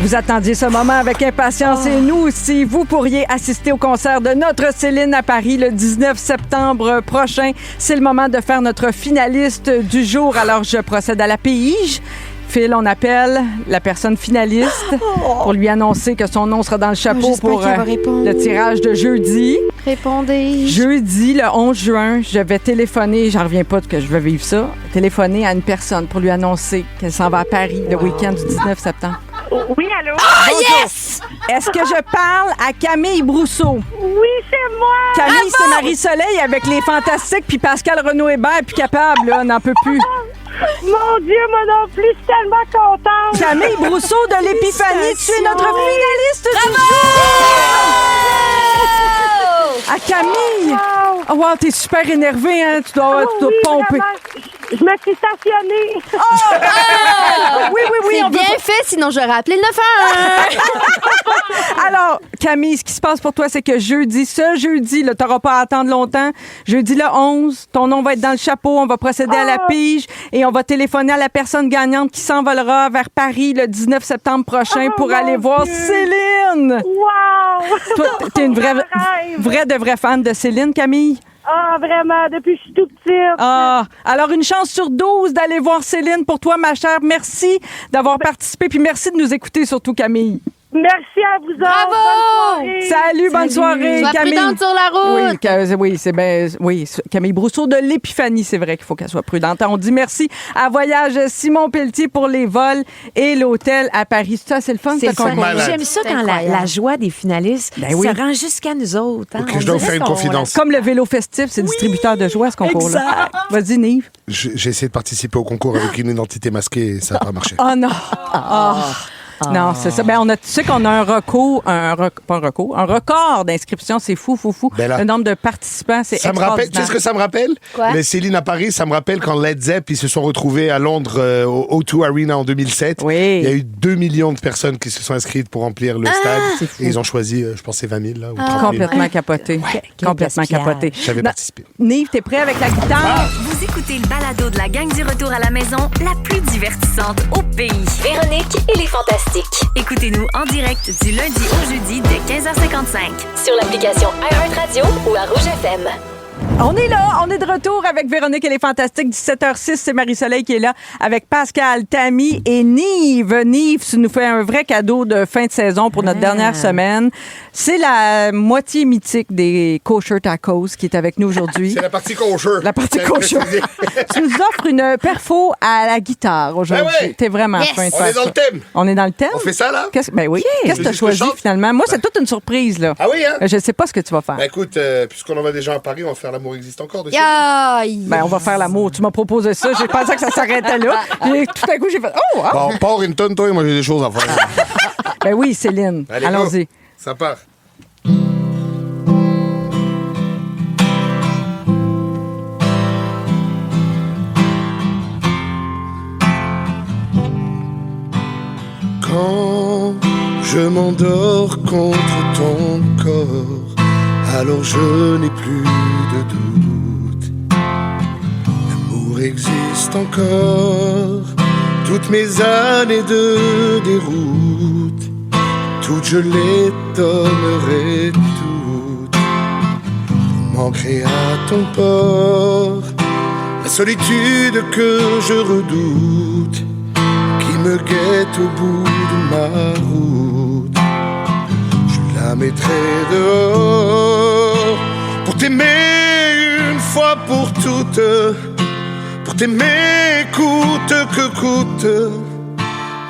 S1: Vous attendiez ce moment avec impatience et nous aussi. Vous pourriez assister au concert de notre Céline à Paris le 19 septembre prochain. C'est le moment de faire notre finaliste du jour. Alors, je procède à la pige. Phil, on appelle la personne finaliste pour lui annoncer que son nom sera dans le chapeau
S4: J'espère
S1: pour
S4: qu'elle va répondre.
S1: le tirage de jeudi.
S4: Répondez.
S1: Jeudi, le 11 juin, je vais téléphoner, j'en reviens pas que je vais vivre ça, téléphoner à une personne pour lui annoncer qu'elle s'en va à Paris le week-end du 19 septembre.
S10: Oui, allô?
S4: Ah, yes!
S1: Est-ce que je parle à Camille Brousseau?
S10: Oui, c'est moi!
S1: Camille, c'est Marie-Soleil avec les Fantastiques, puis Pascal Renaud-Hébert, puis capable, là, n'en peut plus.
S10: Mon Dieu, moi non plus, je suis tellement contente!
S1: Camille Brousseau de l'Épiphanie, tu es notre finaliste du jour! À Camille! Oh, wow, t'es super énervée, hein? Tu dois
S10: Oui,
S1: pomper.
S10: vraiment. Je me suis stationnée.
S1: Oui,
S4: C'est
S1: on veut
S4: bien fait, sinon j'aurais appelé le 911.
S1: Alors, Camille, ce qui se passe pour toi, c'est que ce jeudi, tu n'auras pas à attendre longtemps. Jeudi le 11, ton nom va être dans le chapeau. On va procéder à la pige et on va téléphoner à la personne gagnante qui s'envolera vers Paris le 19 septembre prochain pour aller voir Céline.
S10: Wow!
S1: Toi, t'es une
S10: Je rêve.
S1: vraie fan de Céline, Camille?
S10: Ah, vraiment, depuis que je suis tout petite.
S1: Ah, alors une chance sur 12 d'aller voir Céline pour toi, ma chère. Merci d'avoir participé, puis merci de nous écouter surtout, Camille.
S10: Merci à vous autres.
S4: Bravo!
S10: Bonne soirée.
S1: Salut, bonne soirée,
S4: Sois
S1: Camille.
S4: prudente sur la route.
S1: Oui, c'est bien. Oui, Camille Brousseau de l'Épiphanie, c'est vrai qu'il faut qu'elle soit prudente. On dit merci à Voyage Simon Pelletier pour les vols et l'hôtel à Paris. Ça, c'est le fun,
S2: C'est
S1: ce
S2: le fun.
S1: concours.
S3: malade.
S2: J'aime ça
S4: C'est
S2: quand
S4: incroyable.
S2: la joie des finalistes
S1: Ben oui.
S2: se rend jusqu'à nous autres. Hein.
S3: OK,
S2: On
S3: je dois vous
S2: dirait
S3: faire une
S2: qu'on-
S3: confidence.
S1: Comme le vélo festif, c'est distributeur de joie, ce concours-là.
S2: Exact.
S1: Vas-y, Nive.
S3: J'ai essayé de participer au concours avec une identité masquée et ça n'a pas marché.
S1: Oh non. Non, c'est ça. Ben, tu sais qu'on a un record d'inscriptions. C'est fou.
S3: Ben là.
S1: Le nombre de participants, c'est
S3: Ça me rappelle, tu sais ce que ça me rappelle?
S4: Quoi?
S3: Les Céline à Paris, ça me rappelle quand Led Zepp, ils se sont retrouvés à Londres au O2 Arena en 2007.
S1: Oui.
S3: Il y a eu 2 millions de personnes qui se sont inscrites pour remplir le stade. Et ils ont choisi, je pense, c'est 20 000 là, ou 30 000.
S1: Complètement capoté. Complètement
S2: gaspillage.
S1: capoté.
S3: J'avais participé.
S1: Nive, t'es prêt avec la guitare?
S5: Vous écoutez le balado de la gang du retour à la maison, la plus divertissante au pays.
S6: Véronique et les Fantastiques.
S5: Écoutez-nous en direct du lundi au jeudi dès 15h55.
S6: Sur l'application iHeartRadio ou à Rouge FM.
S1: On est là, on est de retour avec Véronique et les Fantastiques. 17h06, c'est Marie-Soleil qui est là avec Pascal, Tammy et Nive. Nive, tu nous fais un vrai cadeau de fin de saison pour notre dernière semaine. C'est la moitié mythique des kosher tacos qui est avec nous aujourd'hui.
S3: C'est la partie kosher.
S1: La partie kosher. Tu nous offres une perfo à la guitare aujourd'hui.
S3: Ben ouais.
S1: T'es vraiment fin de
S3: On
S1: faire
S3: est dans
S1: ça.
S3: le thème.
S1: On est dans le thème?
S3: On fait ça, là?
S1: Ben oui. Qu'est-ce que tu as
S3: Juste que
S1: choisi
S3: je chante?
S1: finalement? Moi, c'est toute une surprise, là.
S3: Ah oui, hein?
S1: Je ne sais pas ce que tu vas faire.
S3: Ben écoute, puisqu'on en va déjà à Paris, on va faire L'amour existe encore dessus.
S1: Ben, on va faire l'amour. Tu m'as proposé ça. J'ai pensé que ça s'arrêtait là. Puis, tout à coup, j'ai fait « Oh! Ah!
S3: Bon, pars une tonne, toi, et moi j'ai des choses à faire.
S1: Ben oui, Céline.
S3: Allez,
S1: Allons-y.
S3: go. Ça part. Quand je m'endors contre ton corps, alors je n'ai plus de doute. L'amour existe encore, toutes mes années de déroute, toutes je les donnerai toutes. Je manquerai à ton port, la solitude que je redoute, qui me guette au bout de ma route. Je la mettrai dehors pour t'aimer une fois pour toutes, pour t'aimer coûte que coûte,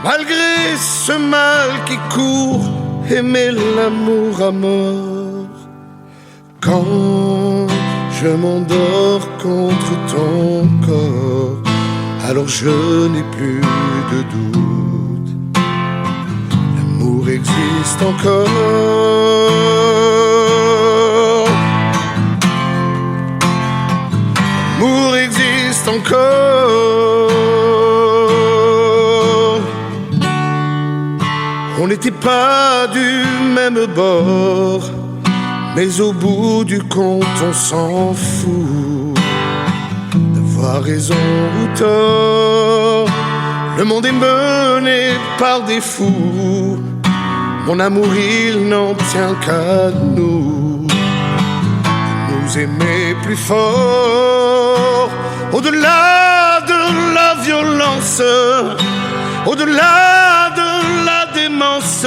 S3: malgré ce mal qui court, aimer l'amour à mort. Quand je m'endors contre ton corps, alors je n'ai plus de doute. L'amour existe encore. L'amour existe encore. On n'était pas du même bord, mais au bout du compte on s'en fout. D'avoir raison ou tort, le monde est mené par des fous. Mon amour il n'en tient qu'à nous. Nous aimer plus fort, au-delà de la violence, au-delà de la démence,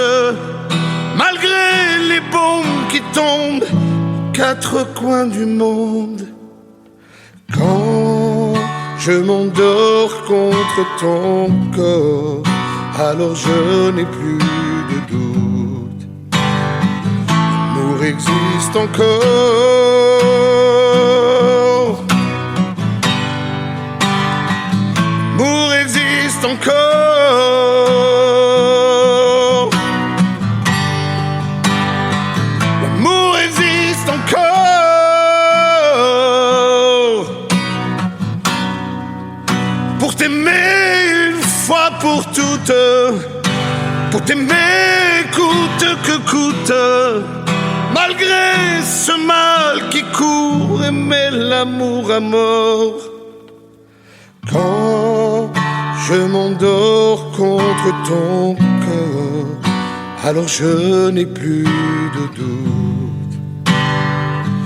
S3: malgré les bombes qui tombent, quatre coins du monde. Quand je m'endors contre ton corps, alors je n'ai plus de doute. L'amour existe encore. L'amour existe encore. L'amour existe encore. Pour t'aimer une fois pour toutes, pour t'aimer coûte que coûte, malgré ce mal qui court, aimer l'amour à mort. Quand je m'endors contre ton corps, alors je n'ai plus de doute.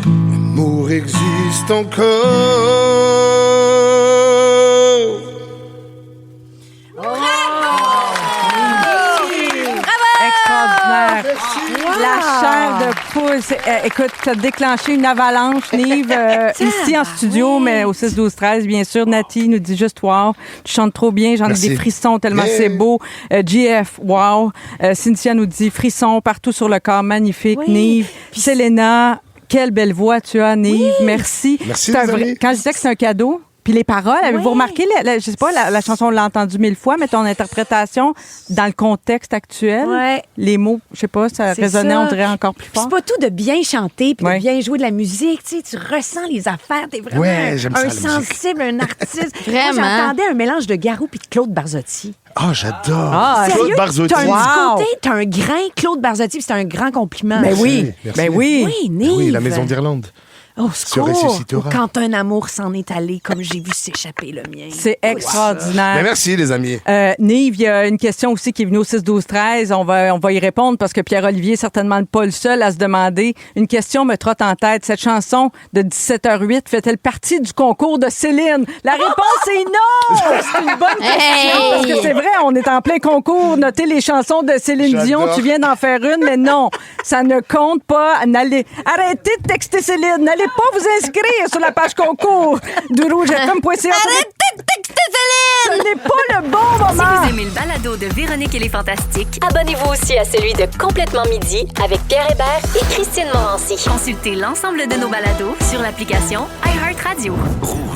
S3: L'amour existe encore.
S1: Extraordinaire. La chair de poule. Écoute, tu as déclenché une avalanche, Nive, ici en studio, mais au 6-12-13, bien sûr. Nati nous dit juste wow. Tu chantes trop bien. J'en ai
S3: Merci.
S1: des frissons tellement c'est beau. GF, wow. Cynthia nous dit frissons partout sur le corps. Magnifique,
S2: Oui.
S1: Nive. Selena, quelle belle voix tu as, Nive. Merci.
S3: Merci,
S1: C'est un
S3: les
S1: vrai-
S3: amis.
S1: Quand je disais que c'est un cadeau, Puis les paroles, avez-vous remarqué, je sais pas, la chanson, on l'a entendue 1000 fois, mais ton interprétation dans le contexte actuel, les mots, je sais pas, ça résonnait, on dirait encore plus fort.
S2: C'est pas tout de bien chanter puis de bien jouer de la musique. Tu sais, tu ressens les affaires. T'es vraiment un sensible, un artiste.
S4: Vraiment.
S2: Moi, j'entendais un mélange de Garou puis de Claude Barzotti.
S3: Ah, j'adore.
S2: Sérieux?
S3: Claude Barzotti.
S2: T'as un petit côté, t'as un grain Claude Barzotti, puis c'est un grand compliment.
S1: Ben oui,
S3: Merci.
S1: ben oui.
S2: Oui, Nive.
S3: Oui, la Maison d'Irlande.
S2: Oh,
S3: Se
S2: secours!
S3: ressuscitera.
S2: Ou quand un amour s'en est allé, comme j'ai vu s'échapper le mien.
S1: C'est extraordinaire.
S3: Mais merci, les amis.
S1: Nive, il y a une question aussi qui est venue au 6-12-13. On va y répondre parce que Pierre-Olivier est certainement pas le seul à se demander. Une question me trotte en tête. Cette chanson de 17h08 fait-elle partie du concours de Céline? La réponse est non! C'est une bonne question parce que c'est vrai, on est en plein concours. Notez les chansons de Céline Dion. Tu viens d'en faire une, mais non, ça ne compte pas. Arrêtez de texter Céline. N'allez pas vous inscrire sur la page concours du rougefm.ca.
S4: Arrêtez de texter Céline!
S1: Ce n'est pas le bon moment.
S5: Si vous aimez le balado de Véronique et les Fantastiques,
S6: Abonnez-vous aussi à celui de Complètement Midi avec Pierre Hébert et Christine Morancy.
S5: consultez l'ensemble de nos balados sur l'application iHeartRadio.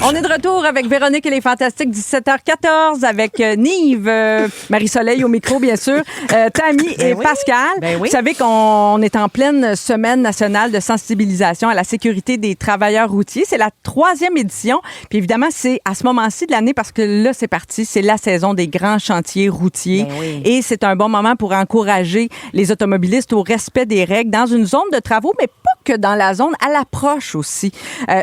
S1: On est de retour avec Véronique et les Fantastiques, 17h14, avec Nive, Marie-Soleil au micro, bien sûr, Tammy et Pascal.
S2: Ben oui.
S1: Vous savez qu'on est en pleine semaine nationale de sensibilisation à la sécurité des travailleurs routiers. C'est la 3e édition. Puis évidemment, c'est à ce moment-ci de l'année parce que là, c'est parti. C'est la saison des grands chantiers routiers.
S2: Ben oui.
S1: Et c'est un bon moment pour encourager les automobilistes au respect des règles dans une zone de travaux, mais pas que dans la zone, à l'approche aussi.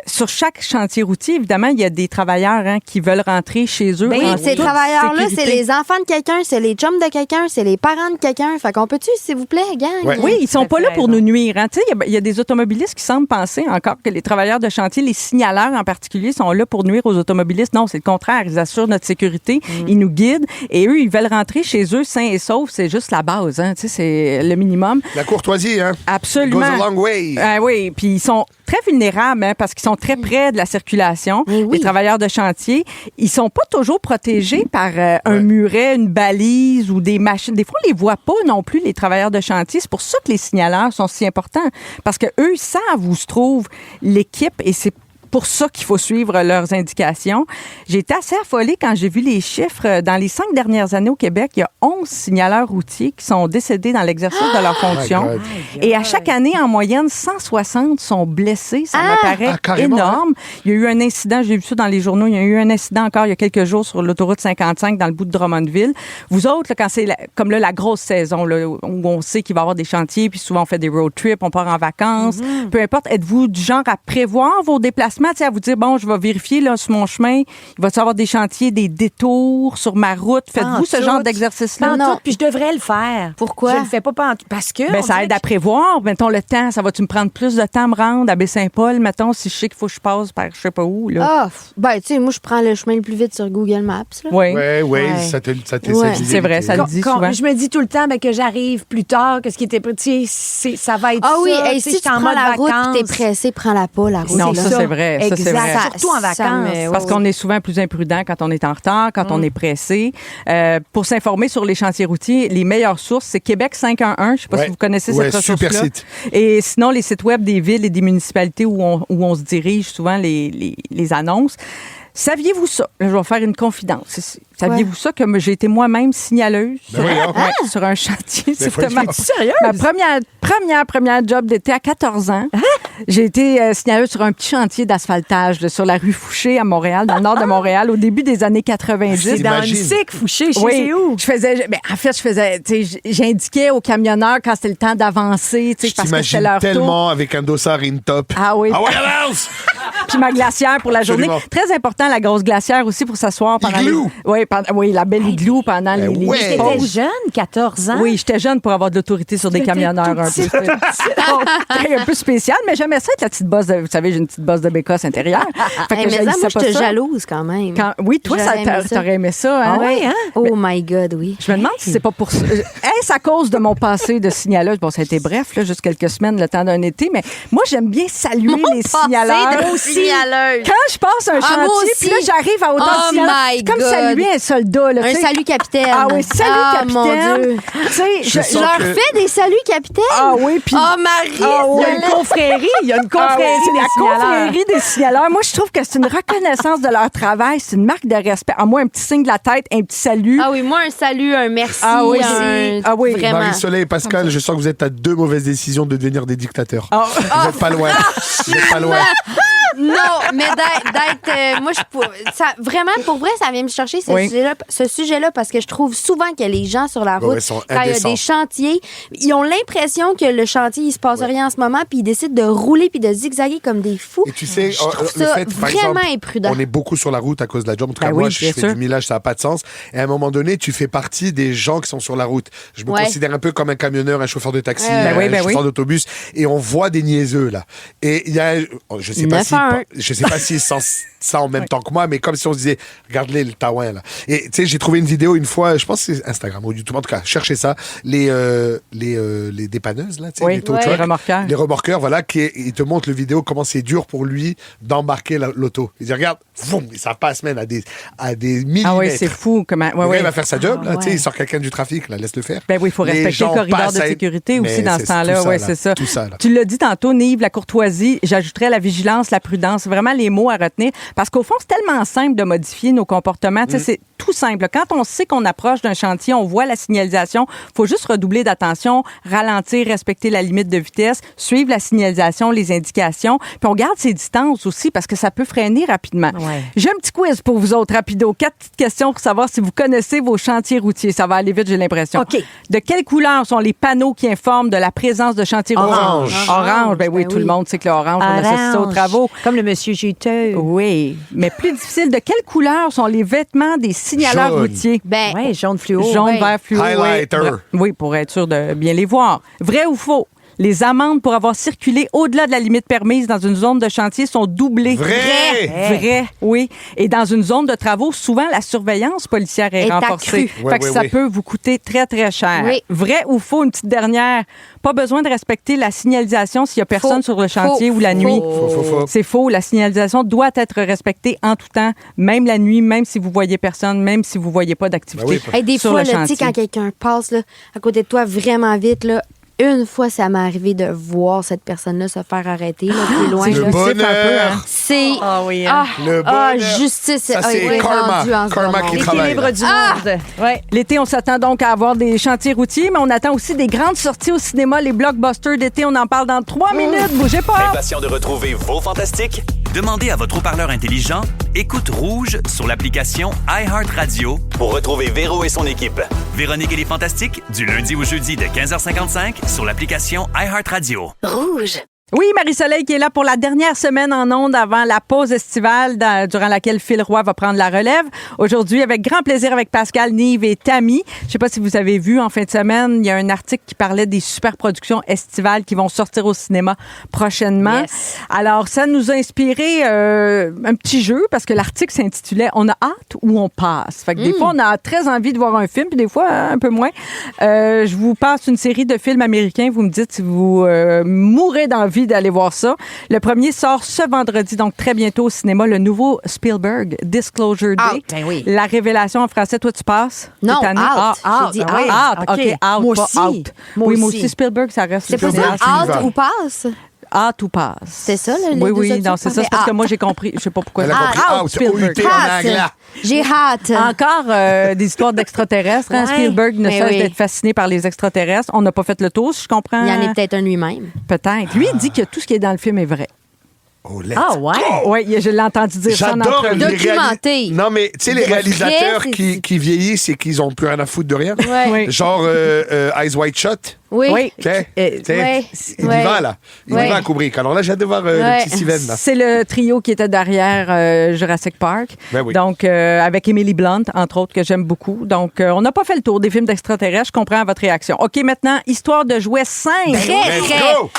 S1: Sur chaque chantier routier, évidemment, il y a des travailleurs qui veulent rentrer chez eux.
S4: Oui,
S1: en
S4: ces
S1: toute
S4: travailleurs-là,
S1: sécurité.
S4: c'est les enfants de quelqu'un, c'est les chums de quelqu'un, c'est les parents de quelqu'un. Fait qu'on peut-tu, s'il vous plaît, gang?
S3: Ouais.
S1: Oui, ils sont
S2: Tout à
S1: pas
S2: fait
S1: là pour
S2: raison.
S1: nous nuire. Tu sais, il y a des automobilistes qui semblent penser encore que les travailleurs de chantier, les signaleurs en particulier, sont là pour nuire aux automobilistes. Non, c'est le contraire. Ils assurent notre sécurité, ils nous guident et eux, ils veulent rentrer chez eux sains et saufs. C'est juste la base. Tu sais, c'est le minimum.
S3: La courtoisie, hein?
S1: Absolument.
S3: Goes a long way.
S1: Ah oui, puis ils sont très vulnérables parce qu'ils sont très près de la circulation.
S4: Oui.
S1: Les travailleurs de chantier, ils sont pas toujours protégés par un muret, une balise ou des machines. Des fois, on les voit pas non plus, les travailleurs de chantier. C'est pour ça que les signaleurs sont si importants parce que eux savent où se trouve l'équipe et c'est pour ça qu'il faut suivre leurs indications. J'ai été assez affolée quand j'ai vu les chiffres. Dans les 5 dernières années au Québec, il y a 11 signaleurs routiers qui sont décédés dans l'exercice de leur fonction.
S3: God.
S1: Et à chaque année, en moyenne, 160 sont blessés. Ça me paraît
S3: carrément,
S1: énorme. Il y a eu un incident, j'ai vu ça dans les journaux, il y a eu un incident encore il y a quelques jours sur l'autoroute 55 dans le bout de Drummondville. Vous autres, là, quand c'est comme là, la grosse saison, là, où on sait qu'il va y avoir des chantiers, puis souvent on fait des road trips, on part en vacances, peu importe, êtes-vous du genre à prévoir vos déplacements, à vous dire, bon, je vais vérifier là, sur mon chemin, il va y avoir des chantiers, des détours sur ma route. Faites-vous ce genre d'exercice-là?
S2: Non, puis je devrais le faire.
S4: Pourquoi?
S2: Je le fais pas pantoute, parce que... on
S1: Ça
S2: dirait
S1: aide à prévoir. Mettons le temps. Ça va-tu me prendre plus de temps à me rendre à Baie-Saint-Paul? Mettons, si je sais qu'il faut que je passe par je sais pas où. Là.
S4: Ah, ben, tu sais, moi, je prends le chemin le plus vite sur Google Maps. Là.
S1: Oui.
S3: Ouais,
S4: Ouais.
S3: ça te
S4: Ouais.
S1: C'est vrai, ça le dit
S2: Quand
S1: souvent.
S2: je me dis tout le temps que j'arrive plus tard que ce qui était petit, ça va être
S4: Ah oui,
S2: ça.
S4: hey,
S2: sais,
S4: si
S2: j'étais
S4: tu
S2: en
S4: prends
S2: mode
S4: la route
S2: vacances.
S4: et t'es pressé, prends-la pas, la route.
S1: Non,
S4: là.
S1: ça, c'est vrai. Ça, c'est
S2: Exact.
S1: vrai.
S2: Surtout en vacances.
S1: Parce qu'on est souvent plus imprudent quand on est en retard, quand on est pressé. Pour s'informer sur les chantiers routiers, les meilleures sources, c'est Québec 511. Je sais pas
S3: Ouais.
S1: si vous connaissez
S3: Ouais,
S1: cette
S3: super
S1: ressource-là.
S3: site.
S1: Et sinon, les sites web des villes et des municipalités où on se dirige, souvent les annonces. Saviez-vous ça? Là, je vais faire une confidence ici. Saviez-vous ça que j'ai été moi-même signaleuse
S3: Ben voyons.
S1: sur un chantier?
S3: Ben, faut le
S1: ma
S3: dire.
S2: Sérieux?
S1: première job d'été à 14 ans. J'ai été signaleuse sur un petit chantier d'asphaltage là, sur la rue Fouché à Montréal, dans le nord de Montréal, au début des années 90.
S2: C'est dans une
S3: Imagine.
S2: SIC, Fouché, je
S1: Oui,
S2: sais où.
S1: j'indiquais aux camionneurs quand c'était le temps d'avancer, tu sais,
S3: Je
S1: parce que c'était
S3: t'imagine
S1: leur tour.
S3: tellement avec un dossard in top.
S1: Ah oui.
S3: Ah ouais, avance!
S1: Puis ma glacière pour la journée.
S3: Absolument.
S1: Très important, la grosse glacière aussi pour s'asseoir pendant
S3: Igloo.
S1: Oui, la belle igloo pendant
S3: Ben
S1: les
S3: ouais.
S2: T'étais
S1: pauses.
S2: jeune, 14 ans.
S1: Oui, j'étais jeune pour avoir de l'autorité sur des
S2: étais
S1: camionneurs un peu. C'était un peu spécial, mais j'aimais ça être la petite bosse de, vous savez, j'ai une petite bosse de bécosse intérieure. Fait que
S4: Hey, mais ça,
S1: j'haïssais
S4: moi, je
S1: pas
S4: te
S1: ça.
S4: jalouse quand même.
S1: Oui, toi,
S4: J'aurais aimé ça.
S1: t'aurais aimé ça. Hein?
S2: Ah oui, hein?
S4: Oh my God, oui.
S1: Je me demande si c'est pas pour ça. Est-ce à cause de mon passé de signaleuse? Bon, ça a été bref, là, juste quelques semaines, le temps d'un été, mais moi, j'aime bien saluer les signaleurs.
S4: Moi aussi. Signaleuse.
S1: Quand je passe un chantier...
S4: moi aussi,
S1: puis là, j'arrive à hauteur
S4: Oh
S1: du ciel.
S4: my
S1: C'est comme
S4: God.
S1: saluer un soldat. Là,
S4: Un
S1: tu sais.
S4: salut capitaine.
S1: Ah oui, salut capitaine.
S4: Mon Dieu.
S1: Tu sais,
S4: Je leur fais des saluts capitaine.
S1: Ah oui, puis...
S4: Oh Marie.
S1: Ah oui.
S2: Il y a une confrérie. Il y a une
S1: Ah oui,
S2: confrérie
S1: c'est
S2: des
S1: la
S2: signaleurs.
S1: confrérie des signaleurs. Moi, je trouve que c'est une reconnaissance de leur travail. C'est une marque de respect. À moi, un petit signe de la tête, un petit salut.
S4: Ah oui, moi, un salut, un merci.
S1: Ah oui,
S4: un...
S1: oui.
S4: Vraiment.
S3: Marie-Soleil et Pascal, je sens que vous êtes à 2 mauvaises décisions de devenir des dictateurs.
S1: Ah.
S3: Vous n'êtes pas loin. Vous n'êtes pas loin.
S4: Non, mais d'être moi, vraiment, pour vrai, ça vient me chercher
S1: Oui.
S4: ce sujet-là parce que je trouve souvent que les gens sur la
S3: Ouais,
S4: route,
S3: ils sont
S4: quand il y a
S3: indécents.
S4: des chantiers, ils ont l'impression que le chantier, il se passe rien en ce moment, puis ils décident de rouler puis de zigzaguer comme des fous.
S3: Et tu sais,
S4: Je trouve
S3: le
S4: ça
S3: fait, par
S4: vraiment
S3: exemple,
S4: imprudent.
S3: on est beaucoup sur la route à cause de la job. En tout cas,
S1: Ben
S3: moi,
S1: oui,
S3: je
S1: bien
S3: fais
S1: sûr.
S3: du millage, ça n'a pas de sens. Et à un moment donné, tu fais partie des gens qui sont sur la route. Je me
S4: Ouais.
S3: considère un peu comme un camionneur, un chauffeur de taxi,
S4: Ben
S1: oui,
S3: un
S1: ben
S3: chauffeur
S1: oui.
S3: d'autobus. Et on voit des niaiseux, là. Et il y a, je sais pas
S4: 9 à 1.
S3: je sais pas s'ils sentent ça en même temps que moi, mais comme si on se disait, regarde-les, le taouin, là. Et tu sais, j'ai trouvé une vidéo une fois, je pense que c'est Instagram ou YouTube, en tout cas, cherchez ça, les dépanneuses, là, tu sais,
S1: Oui,
S3: les tow
S1: ouais.
S3: trucks,
S1: Les remorqueurs.
S3: les remorqueurs, voilà, ils te montrent le vidéo comment c'est dur pour lui d'embarquer l'auto. Il dit, regarde, boum, ça passe même à des millimètres.
S1: Ah oui, c'est fou. Comment...
S3: Le
S1: Ouais,
S3: gars,
S1: ouais.
S3: il va faire sa job, là,
S1: Ah,
S3: tu sais,
S1: ouais.
S3: il sort quelqu'un du trafic, là, laisse-le faire.
S1: Ben oui, il faut
S3: Les
S1: respecter le
S3: gens
S1: corridor
S3: passent
S1: de
S3: à-
S1: sécurité aussi
S3: Mais
S1: dans ce
S3: c'est
S1: temps-là.
S3: tout ça,
S1: Oui,
S3: là,
S1: c'est ça.
S3: tout ça, là.
S1: Tu l'as dit tantôt, Nive, la courtoisie, j'ajouterais la vigilance, la prudence, vraiment les mots à retenir. Parce qu'au fond, c'est tellement simple de modifier nos comportements. Tu sais, c'est tout simple. Quand on sait qu'on approche d'un chantier, on voit la signalisation, il faut juste redoubler d'attention, ralentir, respecter la limite de vitesse, suivre la signalisation, les indications. Puis on garde ses distances aussi parce que ça peut freiner rapidement.
S2: Ouais.
S1: J'ai un petit quiz pour vous autres, rapido. 4 petites questions pour savoir si vous connaissez vos chantiers routiers. Ça va aller vite, j'ai l'impression.
S2: OK.
S1: De quelle couleur sont les panneaux qui informent de la présence de chantiers routiers?
S3: Orange.
S1: Orange. Ben oui,
S4: Ben
S1: tout le
S4: oui.
S1: monde sait que l'orange, on associe ça aux travaux.
S2: Comme le monsieur juteux.
S1: Oui, mais plus difficile, de quelle couleur sont les vêtements des signaleurs
S3: Jaune.
S1: routiers?
S4: Ben,
S2: Ouais, jaune fluo.
S1: Jaune,
S4: ouais.
S1: vert, fluo.
S3: Highlighter.
S1: Oui, pour être sûr de bien les voir. Vrai ou faux? Les amendes pour avoir circulé au-delà de la limite permise dans une zone de chantier sont doublées.
S3: Vrai!
S1: Vrai, oui. Et dans une zone de travaux, souvent, la surveillance policière est
S4: Est
S1: renforcée.
S4: accrue.
S3: Oui,
S1: Fait que
S3: oui,
S1: ça
S3: oui.
S1: peut vous coûter très, très cher.
S4: Oui.
S1: Vrai ou faux? Une petite dernière. Pas besoin de respecter la signalisation s'il n'y a personne
S4: Faux.
S1: sur le chantier
S4: Faux.
S1: ou la nuit.
S3: Faux.
S1: C'est faux. La signalisation doit être respectée en tout temps, même la nuit, même si vous voyez personne, même si vous voyez pas d'activité
S3: Ben oui.
S4: hey, des
S1: sur
S4: fois,
S1: le
S4: là, tu sais,
S1: chantier.
S4: quand quelqu'un passe là, à côté de toi vraiment vite, là, une fois, ça m'est arrivé de voir cette personne-là se faire arrêter, là, plus loin.
S1: C'est
S3: Le
S4: là.
S3: bonheur.
S1: un peu, hein?
S4: C'est.
S1: Ah oui,
S4: Ah,
S3: Le
S4: ah,
S3: bonheur.
S4: justice.
S3: Ça,
S4: ah,
S3: c'est
S4: il est
S3: karma.
S4: rendu en ce
S3: Karma
S4: moment.
S3: qui travaille.
S2: L'équilibre du monde. Ouais.
S1: L'été, on s'attend donc à avoir des chantiers routiers, mais on attend aussi des grandes sorties au cinéma, les blockbusters d'été. On en parle dans 3 minutes. Bougez pas!
S9: Impatient de retrouver vos fantastiques? Demandez à votre haut-parleur intelligent Écoute Rouge sur l'application iHeartRadio pour retrouver Véro et son équipe. Véronique et les Fantastiques, du lundi au jeudi de 15h55 sur l'application iHeartRadio.
S5: Rouge.
S1: Oui, Marie-Soleil qui est là pour la dernière semaine en ondes avant la pause estivale durant laquelle Phil Roy va prendre la relève. Aujourd'hui, avec grand plaisir avec Pascal, Nive et Tammy. Je sais pas si vous avez vu en fin de semaine, il y a un article qui parlait des super productions estivales qui vont sortir au cinéma prochainement.
S2: Yes.
S1: Alors, ça nous a inspiré un petit jeu parce que l'article s'intitulait « On a hâte ou on passe ». Fait que des fois, on a très envie de voir un film, puis des fois, un peu moins. Je vous passe une série de films américains. Vous me dites si vous mourrez d'envie d'aller voir ça. Le premier sort ce vendredi, donc très bientôt au cinéma, le nouveau Spielberg, Disclosure Day.
S2: Out. Ben oui.
S1: La révélation en français, toi, tu passes?
S4: Non,
S1: cette année?
S4: out.
S1: Ah,
S4: J'ai dit
S1: ah oui.
S2: out.
S1: OK, out,
S2: Moi
S1: pas
S2: aussi.
S1: out.
S2: Moi
S1: oui, moi
S2: aussi.
S1: aussi, Spielberg, ça reste
S4: C'est pas
S1: le
S4: ça,
S1: cinéaste.
S3: cinéaste.
S4: out ou passe?
S1: Out ou passe.
S4: C'est ça, là, les
S1: Oui,
S4: deux
S1: oui,
S4: options?
S1: non, c'est ça.
S4: Ah,
S1: C'est parce que
S4: ben,
S1: moi, j'ai compris. Je sais pas pourquoi.
S3: Elle a
S1: j'ai
S3: compris
S1: out,
S3: out,
S1: Spielberg.
S3: O-U-T en
S4: Hâte.
S3: anglais.
S4: J'ai hâte.
S1: Encore des histoires d'extraterrestres. Hein?
S2: Ouais.
S1: Spielberg ne
S4: Mais
S1: cesse
S4: oui.
S1: d'être fasciné par les extraterrestres. On n'a pas fait le tour, si je comprends.
S4: Il y en a peut-être un lui-même.
S1: Peut-être. Lui, il dit que tout ce qui est dans le film est vrai.
S3: Oh, let's
S2: Ah ouais.
S1: Oui, je l'ai entendu dire ça en
S3: J'adore
S1: entrevue.
S3: les
S4: Documenté.
S3: Non, mais tu sais, les
S4: Vrai,
S3: réalisateurs
S4: c'est-
S3: qui vieillissent et qu'ils ont plus rien à foutre de rien.
S4: Ouais.
S1: Oui.
S3: Genre Eyes Wide Shut.
S4: Oui.
S1: Oui.
S3: Tu sais,
S4: Ouais.
S3: il y
S4: Ouais.
S3: va, là. Il y
S4: Ouais.
S3: va à Kubrick. Alors là, j'ai hâte de voir
S4: Ouais.
S3: le petit Steven, là.
S1: C'est le trio qui était derrière Jurassic Park.
S3: Ben oui.
S1: Donc, avec Emily Blunt, entre autres, que j'aime beaucoup. Donc, on n'a pas fait le tour des films d'extraterrestres. Je comprends votre réaction. OK, maintenant, histoire de jouets simples.
S4: Très,
S3: Let's
S4: très,
S3: go!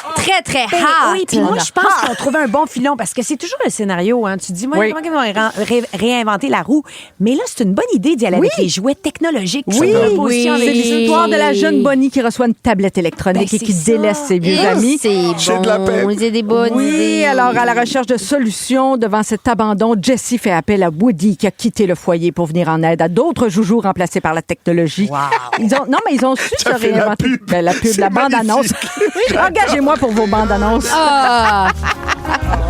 S4: très
S2: Ben
S4: hâte.
S2: oui, puis moi, je pense qu'ils ont trouvé un bon filon parce que c'est toujours le scénario. Hein. Tu te dis, moi,
S1: Oui.
S2: comment ils vont réinventer la roue? Mais là, c'est une bonne idée d'y aller avec les jouets technologiques. qui
S1: Oui,
S2: sont en position
S1: c'est
S2: avec les
S1: l'histoire de la jeune Bonnie qui reçoit une tablette. tablette électronique
S2: Ben,
S1: et qui
S2: c'est ça.
S1: délaisse ses vieux amis.
S3: C'est de la peine.
S4: C'est des bonnes
S1: Oui,
S4: idées.
S1: alors à la recherche de solutions devant cet abandon, Jessie fait appel à Woody qui a quitté le foyer pour venir en aide à d'autres joujoux remplacés par la technologie. Ils ont su se
S3: as fait la
S1: réinventer.
S3: pub.
S1: Ben, la pub,
S3: C'est
S1: la bande-annonce. Engagez-moi pour vos bandes-annonces.
S4: Ah!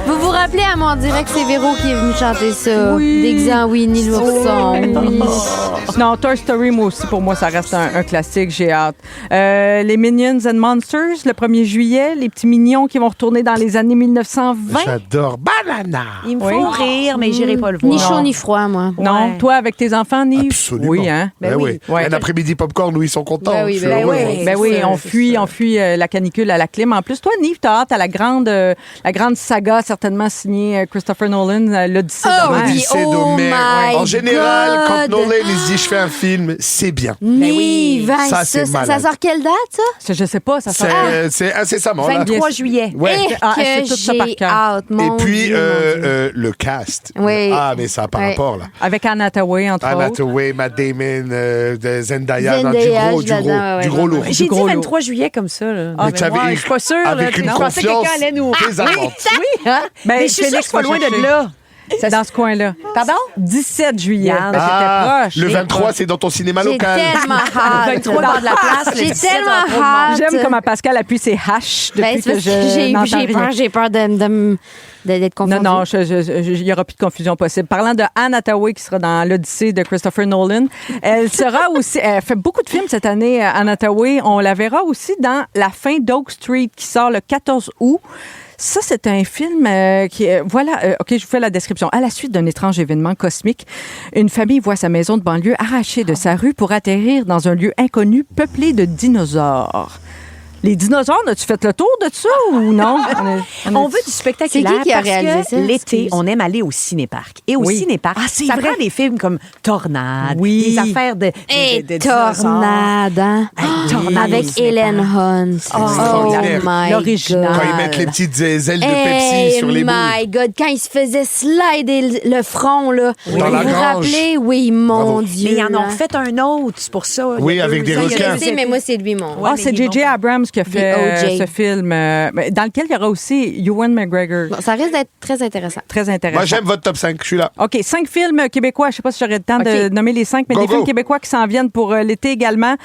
S4: Vous vous rappelez à moi, on dirait que c'est Véro qui est venu chanter ça.
S1: Oui.
S4: Déguisé en Winnie l'ourson. Oui.
S1: Non, Toy Story, moi aussi, pour moi, ça reste un classique. J'ai hâte. Les Minions and Monsters, le 1er juillet. Les petits mignons qui vont retourner dans les années 1920.
S3: J'adore Banana.
S2: Ils me
S1: Oui.
S2: font rire, mais j'irai pas le voir.
S4: Ni chaud ni froid, moi.
S1: Non,
S2: Ouais.
S1: toi, avec tes enfants, Nive?
S3: Absolument.
S1: Oui, hein?
S3: Ben oui.
S1: Ouais.
S3: Un après-midi popcorn où ils sont contents.
S4: Ben oui,
S3: Je suis
S4: ben
S3: heureux.
S2: oui.
S1: Ben oui,
S2: C'est ça,
S1: on
S2: c'est
S1: fuit la canicule à la clim. En plus, toi, Nive, t'as hâte à la grande saga certainement signée Christopher Nolan, l'Odyssée d'Homère.
S3: L'Odyssée
S4: Oh
S3: d'Homère.
S4: my
S3: En général, quand
S4: God.
S3: Nolan il se dit je fais un film, c'est bien.
S4: Nive, hein,
S3: Ça, c'est
S4: ça
S3: malade.
S4: sort quelle date, ça?
S1: Je sais pas, ça sort.
S3: C'est incessamment. Là.
S2: 23 juillet.
S3: Ouais.
S1: Ah, elle
S4: Et
S1: fait
S4: que
S1: tout ça par
S4: j'ai
S1: cœur.
S4: hâte,
S3: Et
S4: mon
S3: puis,
S4: Dieu, mon Dieu.
S3: le cast.
S4: Oui.
S3: Ah, mais ça a par
S4: Ouais.
S3: rapport, là.
S1: Avec Anne Hathaway, entre
S3: Anna
S1: autres.
S3: Hathaway, Matt Damon, de Zendaya, non,
S4: Zendaya,
S3: du
S4: je l'adore, ouais,
S3: gros
S4: ouais,
S3: lourd.
S2: J'ai dit
S1: gros
S2: 23 juillet comme ça. Là.
S3: Mais tu avais-
S2: moi, je suis pas sûre.
S3: avec
S2: là,
S3: une
S2: je pensais que
S3: confiance
S2: quelqu'un allait nous...
S3: désarmante.
S2: Oui, hein?
S1: Ben,
S2: mais je suis sûre que
S1: Félix
S2: c'est pas
S1: va
S2: loin
S1: chercher.
S2: de là.
S1: C'est dans ce coin-là.
S2: Pardon?
S1: 17 juillet.
S2: Yann.
S1: Ben,
S3: Ah,
S1: c'était proche.
S3: le 23, c'est dans ton cinéma
S4: J'ai
S3: local.
S4: tellement hâte.
S2: 23 dans de la place.
S4: J'ai
S2: le 17
S4: tellement
S2: en trop de monde.
S4: hâte.
S1: J'aime comment Pascal appuie ses haches depuis
S4: Ben, c'est
S1: que
S4: parce que
S1: je n'entends rien.
S4: j'ai peur d'être confondue.
S1: Non, il n'y aura plus de confusion possible. Parlant de Anne Hathaway qui sera dans l'Odyssée de Christopher Nolan, elle sera aussi. Elle fait beaucoup de films cette année, Anne Hathaway. On la verra aussi dans La fin d'Oak Street qui sort le 14 août. Ça, c'est un film qui... OK, je vous fais la description. À la suite d'un étrange événement cosmique, une famille voit sa maison de banlieue arrachée de sa rue pour atterrir dans un lieu inconnu peuplé de dinosaures. Les dinosaures, as-tu fait le tour de ça ou non?
S2: On veut du spectaculaire
S4: C'est qui a
S2: parce
S4: réalisé
S2: que
S4: ça?
S2: l'été,
S4: Excuse.
S2: on aime aller au cinéparc. Et au
S1: Oui.
S2: cinéparc,
S1: c'est
S2: ça
S1: vrai.
S2: prend des films comme Tornade,
S1: Oui.
S2: des affaires de dinosaures.
S4: Tornade, hein?
S2: Tornade
S4: Avec
S2: au cinéparc.
S4: Helen Hunt. Oh
S3: extraordinaire.
S4: my
S1: L'original.
S4: God.
S3: Quand ils mettent les petites ailes de
S4: Hey,
S3: Pepsi sur les boules.
S4: my God, quand il se faisait slider le front, là.
S3: Dans la
S4: vous vous
S3: grange.
S4: rappelez? Oui, mon
S3: Bravo.
S4: Dieu.
S2: Mais ils en ont
S4: hein.
S2: fait un autre, c'est pour ça.
S3: Oui,
S2: Il y a
S3: avec
S2: 2
S3: des
S2: ans, il y a
S3: requins.
S2: deux
S4: Je sais, mais
S2: étés.
S4: moi, c'est lui, mon.
S2: Ouais,
S1: Ah,
S2: mais
S1: c'est
S2: il est
S1: J.J.
S2: bon.
S1: Abrams qui a fait
S4: OJ.
S1: ce film, dans lequel il y aura aussi Ewan McGregor.
S4: Bon, ça risque d'être très intéressant.
S1: Très intéressant.
S3: Moi, j'aime votre top 5. Je suis là.
S1: OK, 5 films québécois. Je ne sais pas si j'aurai le temps de
S4: OK.
S1: nommer les 5, mais
S3: Go,
S1: des
S3: go.
S1: films québécois qui s'en viennent pour l'été également.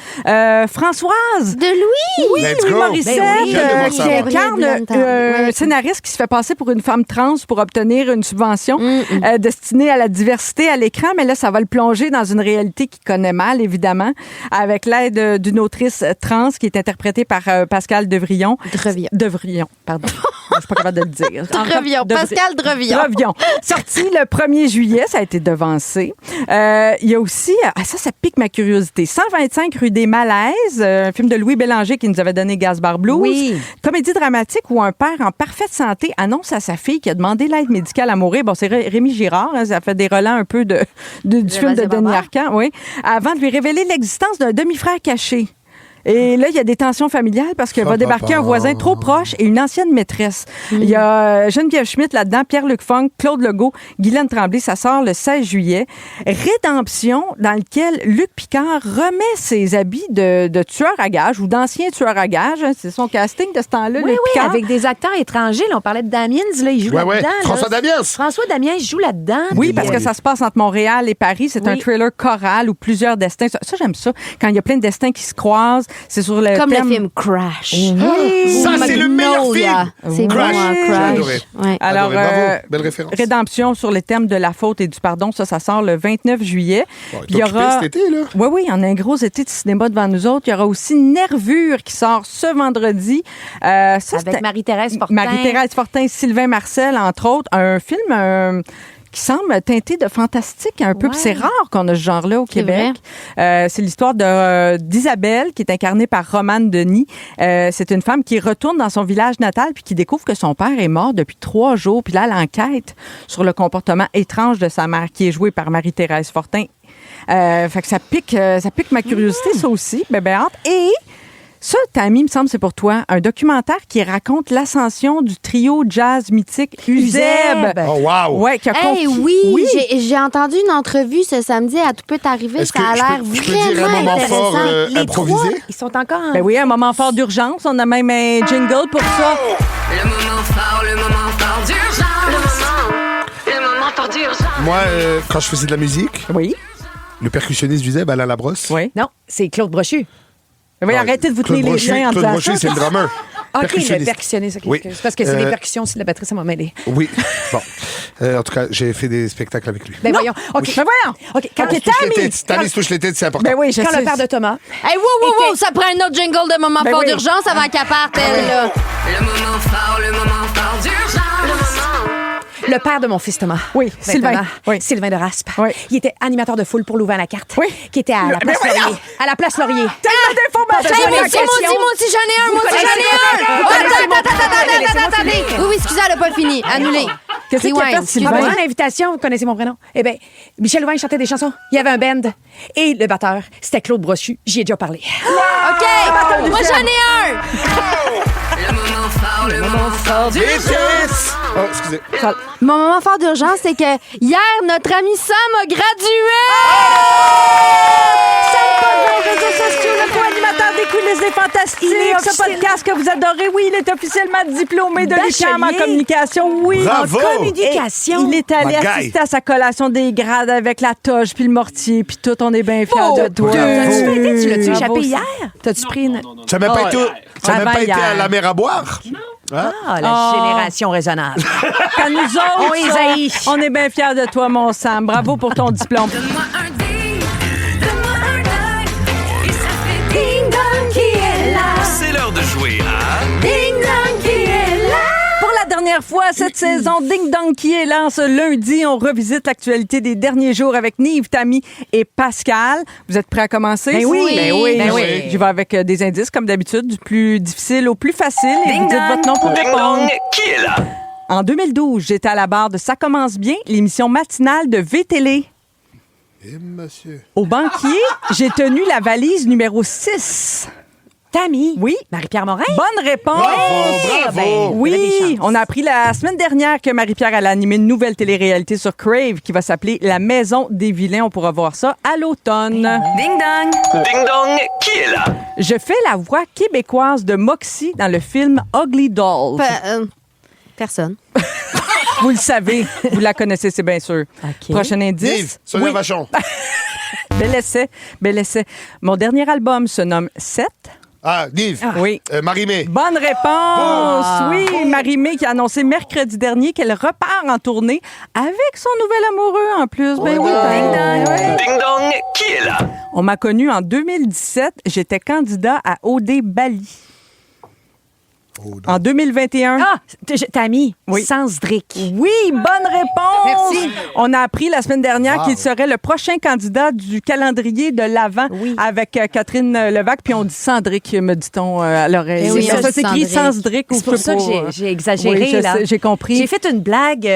S1: Françoise!
S4: De Louis!
S1: Oui,
S3: Let's
S1: Louis
S3: go.
S1: Morissette,
S3: Ben oui. J'ai hâte de voir ça,
S1: qui
S3: moi.
S1: incarne
S4: Ouais.
S1: un scénariste qui se fait passer pour une femme trans pour obtenir une subvention destinée à la diversité à l'écran, mais là, ça va le plonger dans une réalité qu'il connaît mal, évidemment, avec l'aide d'une autrice trans qui est interprétée par Pascal Devrillon. Devrillon, pardon. Je suis pas capable de le dire.
S4: Drevillon, Pascal Drevillon.
S1: Drevillon. Sorti le 1er juillet, ça a été devancé. Il y a aussi, ça pique ma curiosité, 125 rue des Malaises, un film de Louis Bélanger qui nous avait donné Gaspard Blues.
S2: Oui.
S1: Comédie dramatique où un père en parfaite santé annonce à sa fille qui a demandé l'aide médicale à mourir. Bon, c'est Rémi Girard, hein, ça fait des relents un peu du film de Denis Arcand, oui, avant de lui révéler l'existence d'un demi-frère caché. Et là, il y a des tensions familiales parce qu'il va débarquer un voisin trop proche et une ancienne maîtresse. Il y a Geneviève Schmidt là-dedans, Pierre-Luc Funk, Claude Legault, Guylaine Tremblay. Ça sort le 16 juillet. Rédemption, dans lequel Luc Picard remet ses habits de tueur à gages ou d'ancien tueur à gages. Hein, c'est son casting de ce temps-là,
S2: Oui,
S1: Luc
S2: oui,
S1: Picard.
S2: avec des acteurs étrangers. Là, on parlait de Damiens, là, il joue
S3: Ouais, ouais.
S2: là-dedans.
S3: François
S2: là.
S3: Damiens.
S2: François Damiens joue là-dedans.
S1: Oui,
S2: puis,
S1: parce que ça se passe entre Montréal et Paris. C'est un thriller choral où plusieurs destins... Ça, j'aime ça. Quand il y a plein de destins qui se croisent, c'est sur le
S4: Comme
S1: thème...
S4: le film Crash.
S1: Oui.
S3: Ça, c'est le meilleur
S4: Magnolia.
S3: film.
S4: C'est
S3: Crash.
S4: bon,
S3: J'ai
S4: Crash.
S3: adoré.
S4: Ouais.
S1: Alors,
S3: Adoré. Bravo. Belle référence.
S1: Rédemption sur les thèmes de la faute et du pardon, ça sort le 29 juillet.
S3: Bon,
S1: Puis il y
S3: t'es occupé
S1: aura...
S3: cet été, là?
S1: Oui, on a un gros été de cinéma devant nous autres. Il y aura aussi Nervure qui sort ce vendredi. Ça,
S2: Avec
S1: c'était-
S2: Marie-Thérèse Fortin.
S1: Marie-Thérèse Fortin, Sylvain Marcel, entre autres. Un film... qui semble teinté de fantastique un peu.
S2: Ouais.
S1: Puis c'est rare qu'on a ce genre-là au
S4: C'est
S1: Québec. C'est l'histoire d'Isabelle, qui est incarnée par Romane Denis. C'est une femme qui retourne dans son village natal puis qui découvre que son père est mort depuis 3 jours. Puis là, elle enquête sur le comportement étrange de sa mère, qui est jouée par Marie-Thérèse Fortin. Fait que ça pique ma curiosité, ça aussi. Ben hâte. Et Ça, Tammy, me semble, c'est pour toi. Un documentaire qui raconte l'ascension du trio jazz mythique Uzeb.
S3: Oh, wow!
S1: Ouais, qui a
S4: Oui. J'ai entendu une entrevue ce samedi à Tout peut arriver.
S3: Est-ce que
S4: Ça a l'air
S3: je peux dire un
S4: vraiment
S3: moment fort
S4: intéressant.
S2: Les
S3: improvisé?
S2: trois, ils sont encore en...
S1: Ben oui, un moment fort d'urgence. On a même un jingle pour ça.
S5: Le moment fort d'urgence. Le moment fort d'urgence.
S3: Moi, quand je faisais de la musique,
S1: Oui.
S3: le percussionniste du Zeb, Alain Labrosse.
S1: Oui.
S2: Non, c'est Claude Brochu.
S1: Oui, arrêtez de vous tenir les mains en
S3: Claude
S1: disant
S3: Brochu,
S1: ça.
S3: c'est le drummer.
S2: OK, le
S3: Percussionniste.
S2: percussionniste. OK,
S3: Oui.
S2: c'est parce que c'est les percussions, c'est la batterie, ça m'a mêlé.
S3: Oui. Bon. En tout cas, j'ai fait des spectacles avec lui.
S2: Ben voyons. OK.
S1: Ben voyons.
S2: OK, quand
S1: OK,
S3: Tammy se touche les têtes, c'est important.
S1: Ben oui, je
S2: Quand
S1: sais.
S2: le père de Thomas.
S4: Hey, wow, ça prend un autre jingle de moment
S1: Ben
S4: fort
S1: oui.
S4: d'urgence avant qu'elle parte, elle, là.
S5: Le moment fort d'urgence.
S2: Le père de mon fils Thomas.
S1: Oui,
S2: Ben,
S1: Sylvain.
S2: Thomas.
S1: Oui.
S2: Sylvain de Raspe.
S1: Oui.
S2: Il était animateur de foule pour l'ouvrir à la carte.
S1: Oui.
S2: Qui était à la place
S1: voyons.
S2: Laurier. À la place Laurier.
S1: Tellement d'informations.
S2: Hey,
S4: Moi aussi, j'en ai un.
S2: Vous connaissez
S4: Attendez. Oui, excusez, elle n'a pas fini. Annulé.
S1: Qu'est-ce qu'il a fait,
S2: En
S1: Sylvain?
S2: prenant l'invitation, vous connaissez mon prénom. Eh bien, Michel Louvain chantait des chansons. Il y avait un band. Et le batteur, c'était Claude Brochu. J'y ai déjà parlé.
S4: OK, moi, j'en ai un.
S5: Le moment fort d'urgence.
S3: Oh, excusez.
S4: Mon moment fort d'urgence, c'est que hier, notre ami Sam a gradué.
S1: Les réseaux sociaux, le co-animateur des coulisses des Fantastiques.
S2: Il est
S1: Ce podcast que vous adorez, oui, il est officiellement diplômé de l'UQAM en
S2: Bachelier.
S1: communication, oui.
S3: Bravo.
S2: En communication.
S1: Il est allé
S3: My guy.
S1: assister à sa collation des grades avec la toge puis le mortier, puis tout, on est bien fiers de toi.
S2: T'as-tu fêté? Tu l'as-tu
S1: Bravo.
S2: échappé hier? T'as-tu pris une...
S3: Ça n'a même pas été, ça n'a même
S1: Avant
S3: pas été
S1: hier.
S3: à la mer à boire? Hein?
S2: Ah, la génération raisonnable.
S1: Qu'à nous autres,
S2: On les
S1: ça,
S2: haït.
S1: on est bien fiers de toi, mon Sam. Bravo pour ton diplôme.
S5: Donne-moi un ding, donne-moi un ding, et ça fait ding dong qui est là.
S9: C'est l'heure de jouer à...
S5: Ding dong qui est là.
S1: Pour la dernière fois cette saison, Ding Dong qui est là ce lundi, on revisite l'actualité des derniers jours avec Nive, Tammy et Pascal. Vous êtes prêts à commencer?
S2: Ben oui.
S1: Ben oui.
S2: Ben oui.
S1: Je vais avec des indices, comme d'habitude, du plus difficile au plus facile. Et vous
S5: Ding
S1: dites
S5: dong.
S1: votre nom pour
S9: Ding
S1: répondre.
S9: dong, qui est là?
S1: En 2012, j'étais à la barre de Ça commence bien, l'émission matinale de V-Télé.
S3: Eh, monsieur.
S1: Au banquier, j'ai tenu la valise numéro 6.
S2: Tammy.
S1: Oui.
S2: Marie-Pierre Morin.
S1: Bonne réponse!
S3: Bravo.
S2: Ben, vous avez des
S1: Oui,
S2: chances.
S1: on a appris la semaine dernière que Marie-Pierre allait animer une nouvelle télé-réalité sur Crave qui va s'appeler La Maison des Vilains. On pourra voir ça à l'automne.
S5: Ding dong.
S9: Ding dong, qui est là?
S1: Je fais la voix québécoise de Moxie dans le film Ugly Dolls.
S4: Personne.
S1: Vous le savez, vous la connaissez, c'est bien sûr.
S2: OK.
S1: Prochain
S3: Yves,
S1: indice.
S3: Sonia
S1: Oui.
S3: Vachon.
S1: Bel essai, bel essai. Mon dernier album se nomme 7.
S3: Ah, Yves.
S1: Oui.
S3: Marie-Mé.
S1: Bonne réponse! Oui, Marie-Mé qui a annoncé mercredi dernier qu'elle repart en tournée avec son nouvel amoureux en plus. Ben oui, ben,
S9: Ding dong, qui est là?
S1: On m'a connue en 2017. J'étais candidat à OD Bali. En 2021.
S2: Ah, Tammy.
S1: Oui.
S2: Sansdrick.
S1: Oui, bonne réponse!
S2: Merci.
S1: On a appris la semaine dernière
S3: Wow.
S1: qu'il serait le prochain candidat du calendrier de l'Avent
S2: Oui.
S1: avec Catherine Levac, puis on dit Sandrick, me dit-on à l'oreille.
S4: Eh oui,
S1: ça
S4: on dit
S1: s'écrit
S4: Sandrick.
S1: Sandrick ou
S2: C'est pour
S1: je sais
S2: ça que
S1: pas.
S2: j'ai exagéré,
S1: Oui, je
S2: là.
S1: sais, j'ai compris.
S2: J'ai fait une blague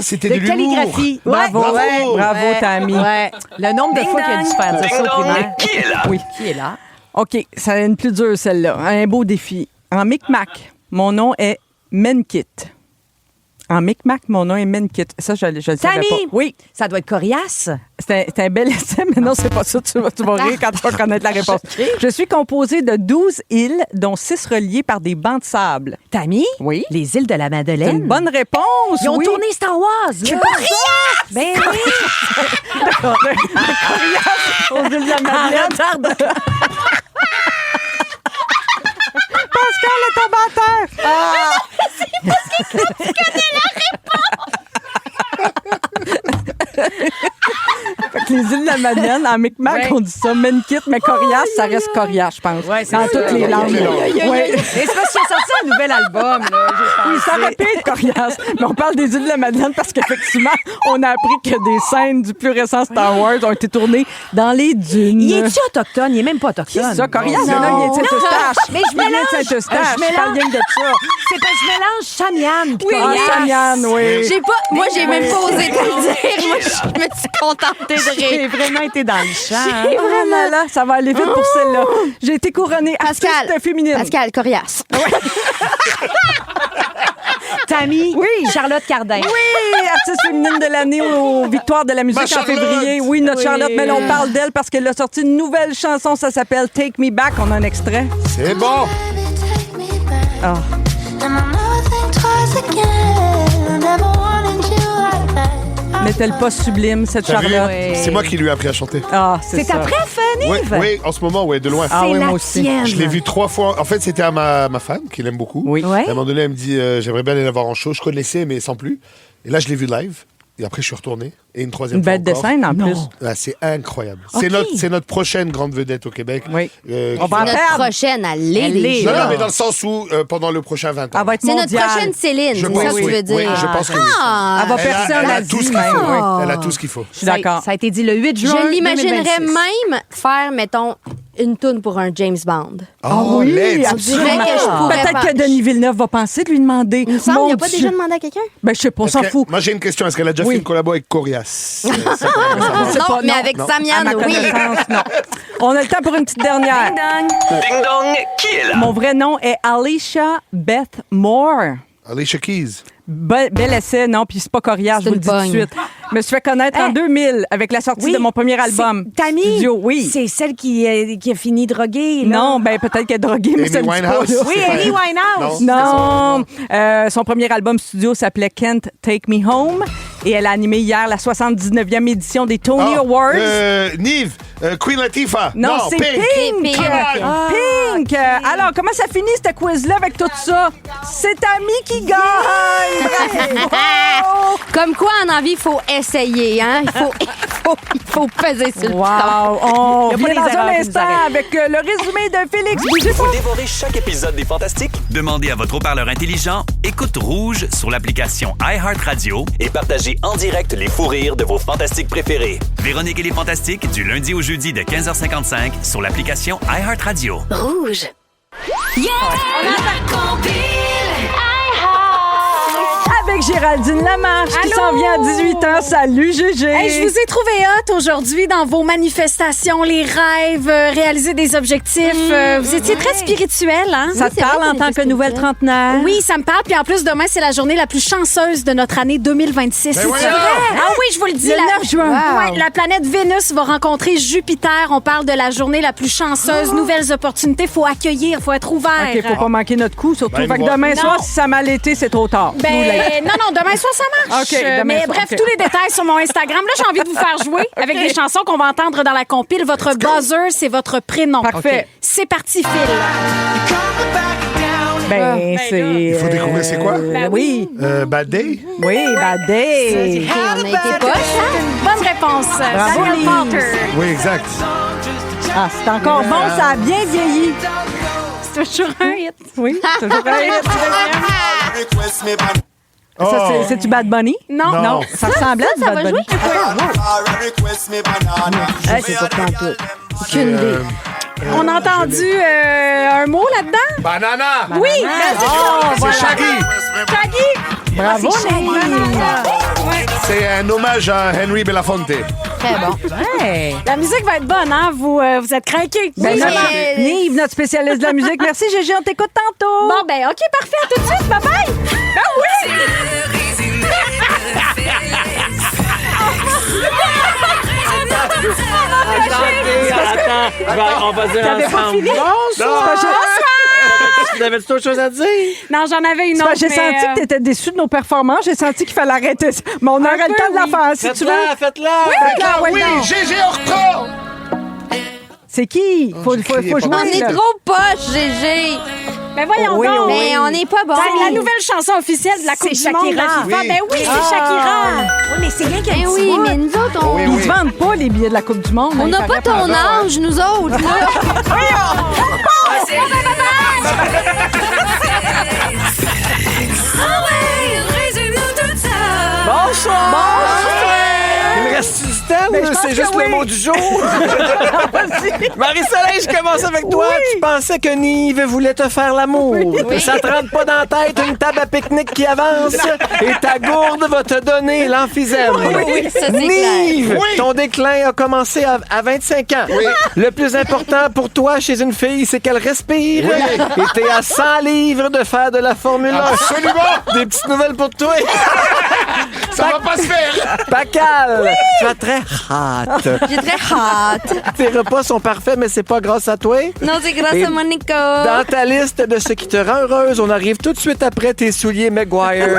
S3: c'était
S2: de
S3: de l'humour.
S2: calligraphie.
S1: Bravo,
S3: Bravo.
S1: ouais, bravo,
S2: Ouais.
S1: Tammy.
S2: Ouais. Le nombre de fois qu'il a dû faire ça
S9: Ding
S2: au
S9: dong,
S2: primaire.
S9: qui est là?
S1: Oui.
S2: Qui est là?
S1: OK, ça une plus dure, celle-là. Un beau défi. En Micmac, mon nom est Menkit. En Micmac, mon nom est Menkit. Ça, je le savais
S2: Tammy!
S1: pas. Oui,
S2: Ça doit être coriace.
S1: c'est un bel essai, mais non, c'est pas ça. Tu vas rire quand tu vas connaître la réponse. Je suis composée de 12 îles, dont 6 reliées par des bancs de sable.
S2: Tammy?
S1: Oui.
S2: Les îles de la
S1: C'est
S2: Madeleine.
S1: une bonne réponse,
S2: Ils ont
S1: oui.
S2: tourné Star Wars. C'est pas ça! Ben oui!
S1: Aux îles de la Madeleine. Pascal est tombé à terre. Fait que les îles de la Madeleine, en Micmac,
S2: Ouais.
S1: on dit ça, Menkit, mais coriace, ça reste coriace, je pense.
S2: Ouais, c'est
S1: dans
S2: ça.
S1: toutes les langues. Ouais.
S2: Mais c'est parce qu'il a sorti un nouvel album, là.
S1: Oui, ça aurait pu être coriace. Mais on parle des îles de la Madeleine parce qu'effectivement, on a appris que des scènes du plus récent Star Wars ont été tournées dans les dunes.
S2: Il est-tu autochtone? Il est même pas
S1: Qui
S2: autochtone.
S1: ça, coriace?
S2: Non.
S1: Non, il est de Saint-Eustache.
S2: Mais je
S1: Il vient de
S2: mélange.
S1: Saint-Eustache.
S2: Je
S1: Je parle rien que de ça.
S2: C'est parce que je mélange Chamian.
S1: Ah, Samian, oui.
S4: Moi, j'ai même pas osé te le dire. Moi, je me suis contente de
S2: J'ai
S4: rire.
S2: vraiment été dans le champ. hein.
S1: Oh là là, ça va aller vite pour celle-là. J'ai été couronnée artiste féminine.
S4: Pascal Corias.
S2: Tammy, Charlotte Cardin.
S1: Oui, artiste féminine de l'année aux Victoires de la musique
S3: Ma
S1: en
S3: Charlotte!
S1: février. Oui, notre
S2: Oui.
S1: Charlotte, mais là, on parle d'elle parce qu'elle a sorti une nouvelle chanson, ça s'appelle Take Me Back. On a un extrait.
S3: C'est bon.
S1: Ah. N'est-elle pas sublime, cette
S3: T'as vu?
S1: Charlotte?
S3: C'est moi qui lui ai appris à chanter.
S1: Ah, c'est
S2: C'est
S1: ça.
S2: ta préf, Nive?
S3: Oui, en ce moment, de loin.
S1: Ah
S2: C'est
S1: oui,
S2: la
S1: moi aussi.
S2: tienne.
S3: Je l'ai vu 3 fois. En fait, c'était à ma femme, qui l'aime beaucoup.
S1: Oui.
S2: Ouais.
S3: À un moment donné, elle me dit j'aimerais bien aller la voir en show. Je connaissais, mais sans plus. Et là, je l'ai vu live. Et après, je suis retourné. Et une troisième
S1: Une
S3: fois
S1: bête de
S3: encore.
S1: scène, en plus.
S3: Ah, c'est incroyable.
S2: Ok.
S3: C'est notre prochaine grande vedette au Québec.
S1: Oui.
S3: qui
S1: On va en
S3: va-
S1: perdre.
S4: Notre prochaine, elle l'est
S2: Elle l'est.
S4: déjà.
S3: Non, non, mais dans le sens où, pendant le prochain 20 ans.
S1: Elle va être
S4: C'est notre
S1: mondiale.
S4: prochaine Céline,
S3: Je
S4: c'est
S3: pense
S4: ça que tu
S3: oui.
S4: veux dire.
S3: Oui, je pense que oui.
S4: Ah,
S1: Elle va percer en
S3: Elle a
S1: Asie,
S3: tout ce qu'il
S1: même.
S3: faut.
S1: Oui.
S3: Elle a tout ce qu'il faut.
S1: Je suis d'accord.
S2: Ça a été dit le 8 juin.
S4: je l'imaginerais
S2: 2026.
S4: même faire, mettons, une toune pour un James Bond.
S3: Oh,
S1: oui,
S3: let's
S4: On dirait que je pourrais
S1: Peut-être
S4: faire.
S1: que Denis Villeneuve va penser de lui demander.
S4: Il me semble
S1: Mon
S4: qu'il n'a pas
S1: Dieu.
S4: déjà demandé à quelqu'un.
S1: Ben, je sais pas, on
S3: Est-ce
S1: s'en
S3: que-
S1: fout.
S3: Moi, j'ai une question. Est-ce qu'elle a déjà
S1: Oui.
S3: fait une collabo avec Corias?
S1: C'est
S4: Non,
S1: pas-
S4: mais
S1: non,
S4: avec
S3: non.
S1: À
S4: Samian,
S1: ma
S4: oui.
S1: connaissance, non. On a le temps pour une petite dernière.
S9: Ding dong, qui est là?
S1: Mon vrai nom est Alicia Beth Moore.
S3: Alicia Keys.
S1: Bel essai, non, puis c'est pas coriace, je
S4: C'est
S1: vous le
S4: une
S1: dis tout de
S4: pogne.
S1: suite. Je me suis fait connaître en 2000 avec la sortie
S2: Oui,
S1: de mon premier album.
S2: c'est Tammy,
S1: studio, oui.
S2: c'est celle qui a fini droguée. Là.
S1: Non, ben peut-être qu'elle est droguée, mais
S3: Amy
S1: ça le dit pas,
S3: Winehouse.
S1: là.
S2: Oui, Amy Winehouse.
S1: Non, son premier album studio s'appelait Can't Take Me Home et elle a animé hier la 79e édition des Tony Awards.
S3: Nive, Queen Latifah.
S1: Non, c'est Pink.
S4: Pink.
S3: Come on.
S1: Pink. Alors, comment ça finit, cette quiz-là, avec tout ça? C'est Tammy qui gagne! Bravo!
S4: Comme quoi, en envie, il faut essayer, hein? Il faut peser sur le bouton.
S1: Wow! On
S2: Il y a pas
S1: vient
S2: des
S1: dans
S2: erreurs
S1: un
S2: qui nous
S1: instant
S2: arrêtent.
S1: avec le résumé de Félix. Bougez pas.
S9: Vous dévorez chaque épisode des Fantastiques? Demandez à votre haut-parleur intelligent, écoute Rouge sur l'application iHeartRadio et partagez en direct les fous rires de vos Fantastiques préférés. Véronique et les Fantastiques, du lundi au jeudi de 15h55 sur l'application iHeartRadio.
S5: Rouge.
S1: Avec Géraldine Lamarche qui s'en vient à 18 ans. Salut, Gégé!
S11: Hey, je vous ai trouvé hot aujourd'hui dans vos manifestations, les rêves, réaliser des objectifs. Vous étiez très spirituel, hein?
S1: Ça te
S4: c'est
S1: parle
S4: vrai
S1: en
S4: qu'on
S1: tant
S4: est
S1: que nouvelle
S4: spirituel.
S1: trentenaire?
S11: Oui, ça me parle. Puis en plus, demain, c'est la journée la plus chanceuse de notre année 2026.
S3: Ben
S11: C'est
S3: voyons!
S11: vrai? Ah oui, je vous le dis.
S1: Le 9 juin.
S11: Ouais, la planète Vénus va rencontrer Jupiter. On parle de la journée la plus chanceuse. Nouvelles opportunités. Faut accueillir, faut être ouvert.
S1: OK, faut pas manquer notre coup, surtout.
S3: Ben,
S1: Fait que
S3: moi.
S1: demain
S11: Non.
S1: soir, si ça a mal été, c'est trop tard.
S11: Ben, non, demain soir, ça marche.
S1: OK, demain
S11: mais
S1: soir,
S11: bref,
S1: OK.
S11: tous les détails sur mon Instagram. Là, j'ai envie de vous faire jouer avec des chansons qu'on va entendre dans la compile. Votre buzzer, c'est votre prénom.
S1: Parfait.
S11: OK. C'est parti, Phil.
S1: Ben, c'est...
S3: Il faut découvrir c'est quoi?
S1: oui.
S3: Bad Day?
S1: Oui, Bad Day.
S4: On a été poche, hein?
S11: Bonne réponse.
S1: Bravo,
S11: Daniel
S1: Lise.
S11: Walter.
S3: Oui, exact.
S1: Ah, c'est encore bon, ça a bien vieilli.
S11: C'est toujours un hit.
S1: Oui, toujours un hit.
S3: Oh.
S1: Ça, c'est-tu Bad Bunny?
S11: Non.
S3: Non.
S1: Ça ressemblait à du Bad Bunny.
S4: C'est pas tout. Aucune idée.
S11: On a entendu un mot là-dedans?
S3: Banana!
S11: Oui, ben, c'est ça.
S3: C'est Shaggy!
S11: Shaggy.
S1: Bravo, Nelly.
S3: C'est un hommage à Henry Belafonte.
S4: Très bon.
S1: Hey.
S11: La musique va être bonne, hein? Vous êtes craqués.
S1: Ben,
S4: Oui,
S1: vraiment.
S4: mais-
S1: Nive, notre spécialiste de la musique. Merci, Gégé, on t'écoute tantôt.
S11: Bon, ben, OK, parfait. À tout de suite. Bye-bye. Ben oui.
S8: On va dire
S1: T'avais pas
S8: ensemble.
S1: fini?
S8: T'avais-tu autre chose à dire?
S11: Non, j'en avais une autre.
S1: J'ai senti que tu étais déçu de nos performances. J'ai senti qu'il fallait arrêter ça. Mais on aurait le temps de la faire, si tu veux.
S8: Faites-la!
S1: Faites-la, ouais,
S3: Oui,
S1: non.
S3: GG Orton!
S1: C'est qui? Faut
S3: crié
S1: jouer.
S3: pas
S4: On est
S1: là.
S4: trop poche, GG.
S11: Ben voyons
S1: Oui,
S11: donc.
S1: oui.
S4: Mais on n'est pas bon.
S11: C'est la nouvelle chanson officielle de la Coupe
S2: C'est
S11: du Monde.
S2: Shakira.
S11: la FIFA.
S3: Oui.
S11: Ben oui, c'est Shakira.
S2: Oui, mais c'est rien qu'un
S4: Ben
S2: petit
S4: oui,
S2: bout.
S4: mais nous autres, on
S3: Oui,
S1: Ils
S3: oui.
S1: se vendent pas les billets de la Coupe du Monde.
S4: on
S1: hein,
S4: n'a
S1: il
S4: pas
S1: paraît.
S4: ton âge, nous autres. là.
S8: Bonsoir! Il me reste du temps,
S1: Mais je pense
S12: C'est juste
S1: que oui.
S12: le mot du jour. Marie-Soleil, je commence avec toi. Tu pensais que Nive voulait te faire l'amour. Ça te rentre pas dans la tête une table à pique-nique qui avance et ta gourde va te donner l'emphysème.
S4: Oui, ça, c'est
S12: Nive,
S3: clair.
S12: ton déclin a commencé à 25 ans. Le plus important pour toi chez une fille, c'est qu'elle respire. Et t'es à 100 livres de faire de la Formule 1.
S3: Absolument.
S12: Des petites nouvelles pour toi.
S3: Ça va pas se faire.
S12: Pacal, tu as très hâte.
S4: J'ai très hâte.
S12: Tes repas sont parfaits, mais c'est pas grâce à toi.
S4: Non, c'est grâce
S12: Et
S4: à Monica.
S12: Dans ta liste de ce qui te rend heureuse, on arrive tout de suite après tes souliers Maguire.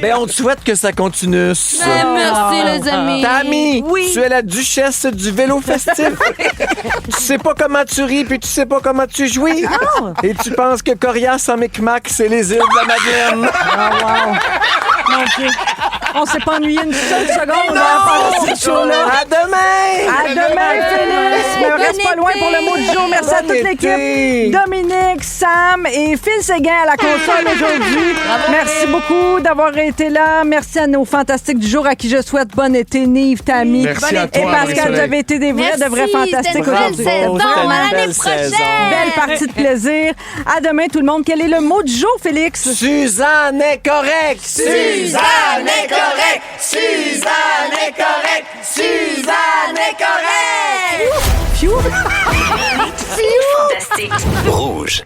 S12: Ben, on te souhaite que ça continue.
S4: Merci, les amis.
S12: Tammy, tu es la duchesse du vélo festif. Tu sais pas comment tu ris, puis tu sais pas comment tu jouis. Et tu penses que Corias en Micmac, c'est les îles de la Madeleine.
S1: Mon Dieu. On s'est pas ennuyé une seule seconde à faire ce show-là.
S12: À demain!
S1: À demain, Félix! Mais on reste pas loin pour le mot du jour. Merci à toute
S12: Bon
S1: l'équipe.
S12: été.
S1: Dominique, Sam et Phil Séguin à la console aujourd'hui. Merci beaucoup d'avoir été là. Merci à nos fantastiques du jour à qui je souhaite bon été, Nive, Tammy.
S3: Merci à toi,
S1: et Pascal,
S3: Marie-Soleil.
S1: vous avez été des vrais, de vrais fantastiques aujourd'hui.
S4: Saison, à l'année prochaine.
S1: Belle partie de plaisir. À demain, tout le monde. Quel est le mot du jour, Félix?
S12: Suzanne est correcte!
S8: Suzanne est correcte! Suzanne est correcte! Suzanne est correcte!
S5: Fantastique.
S9: Rouge.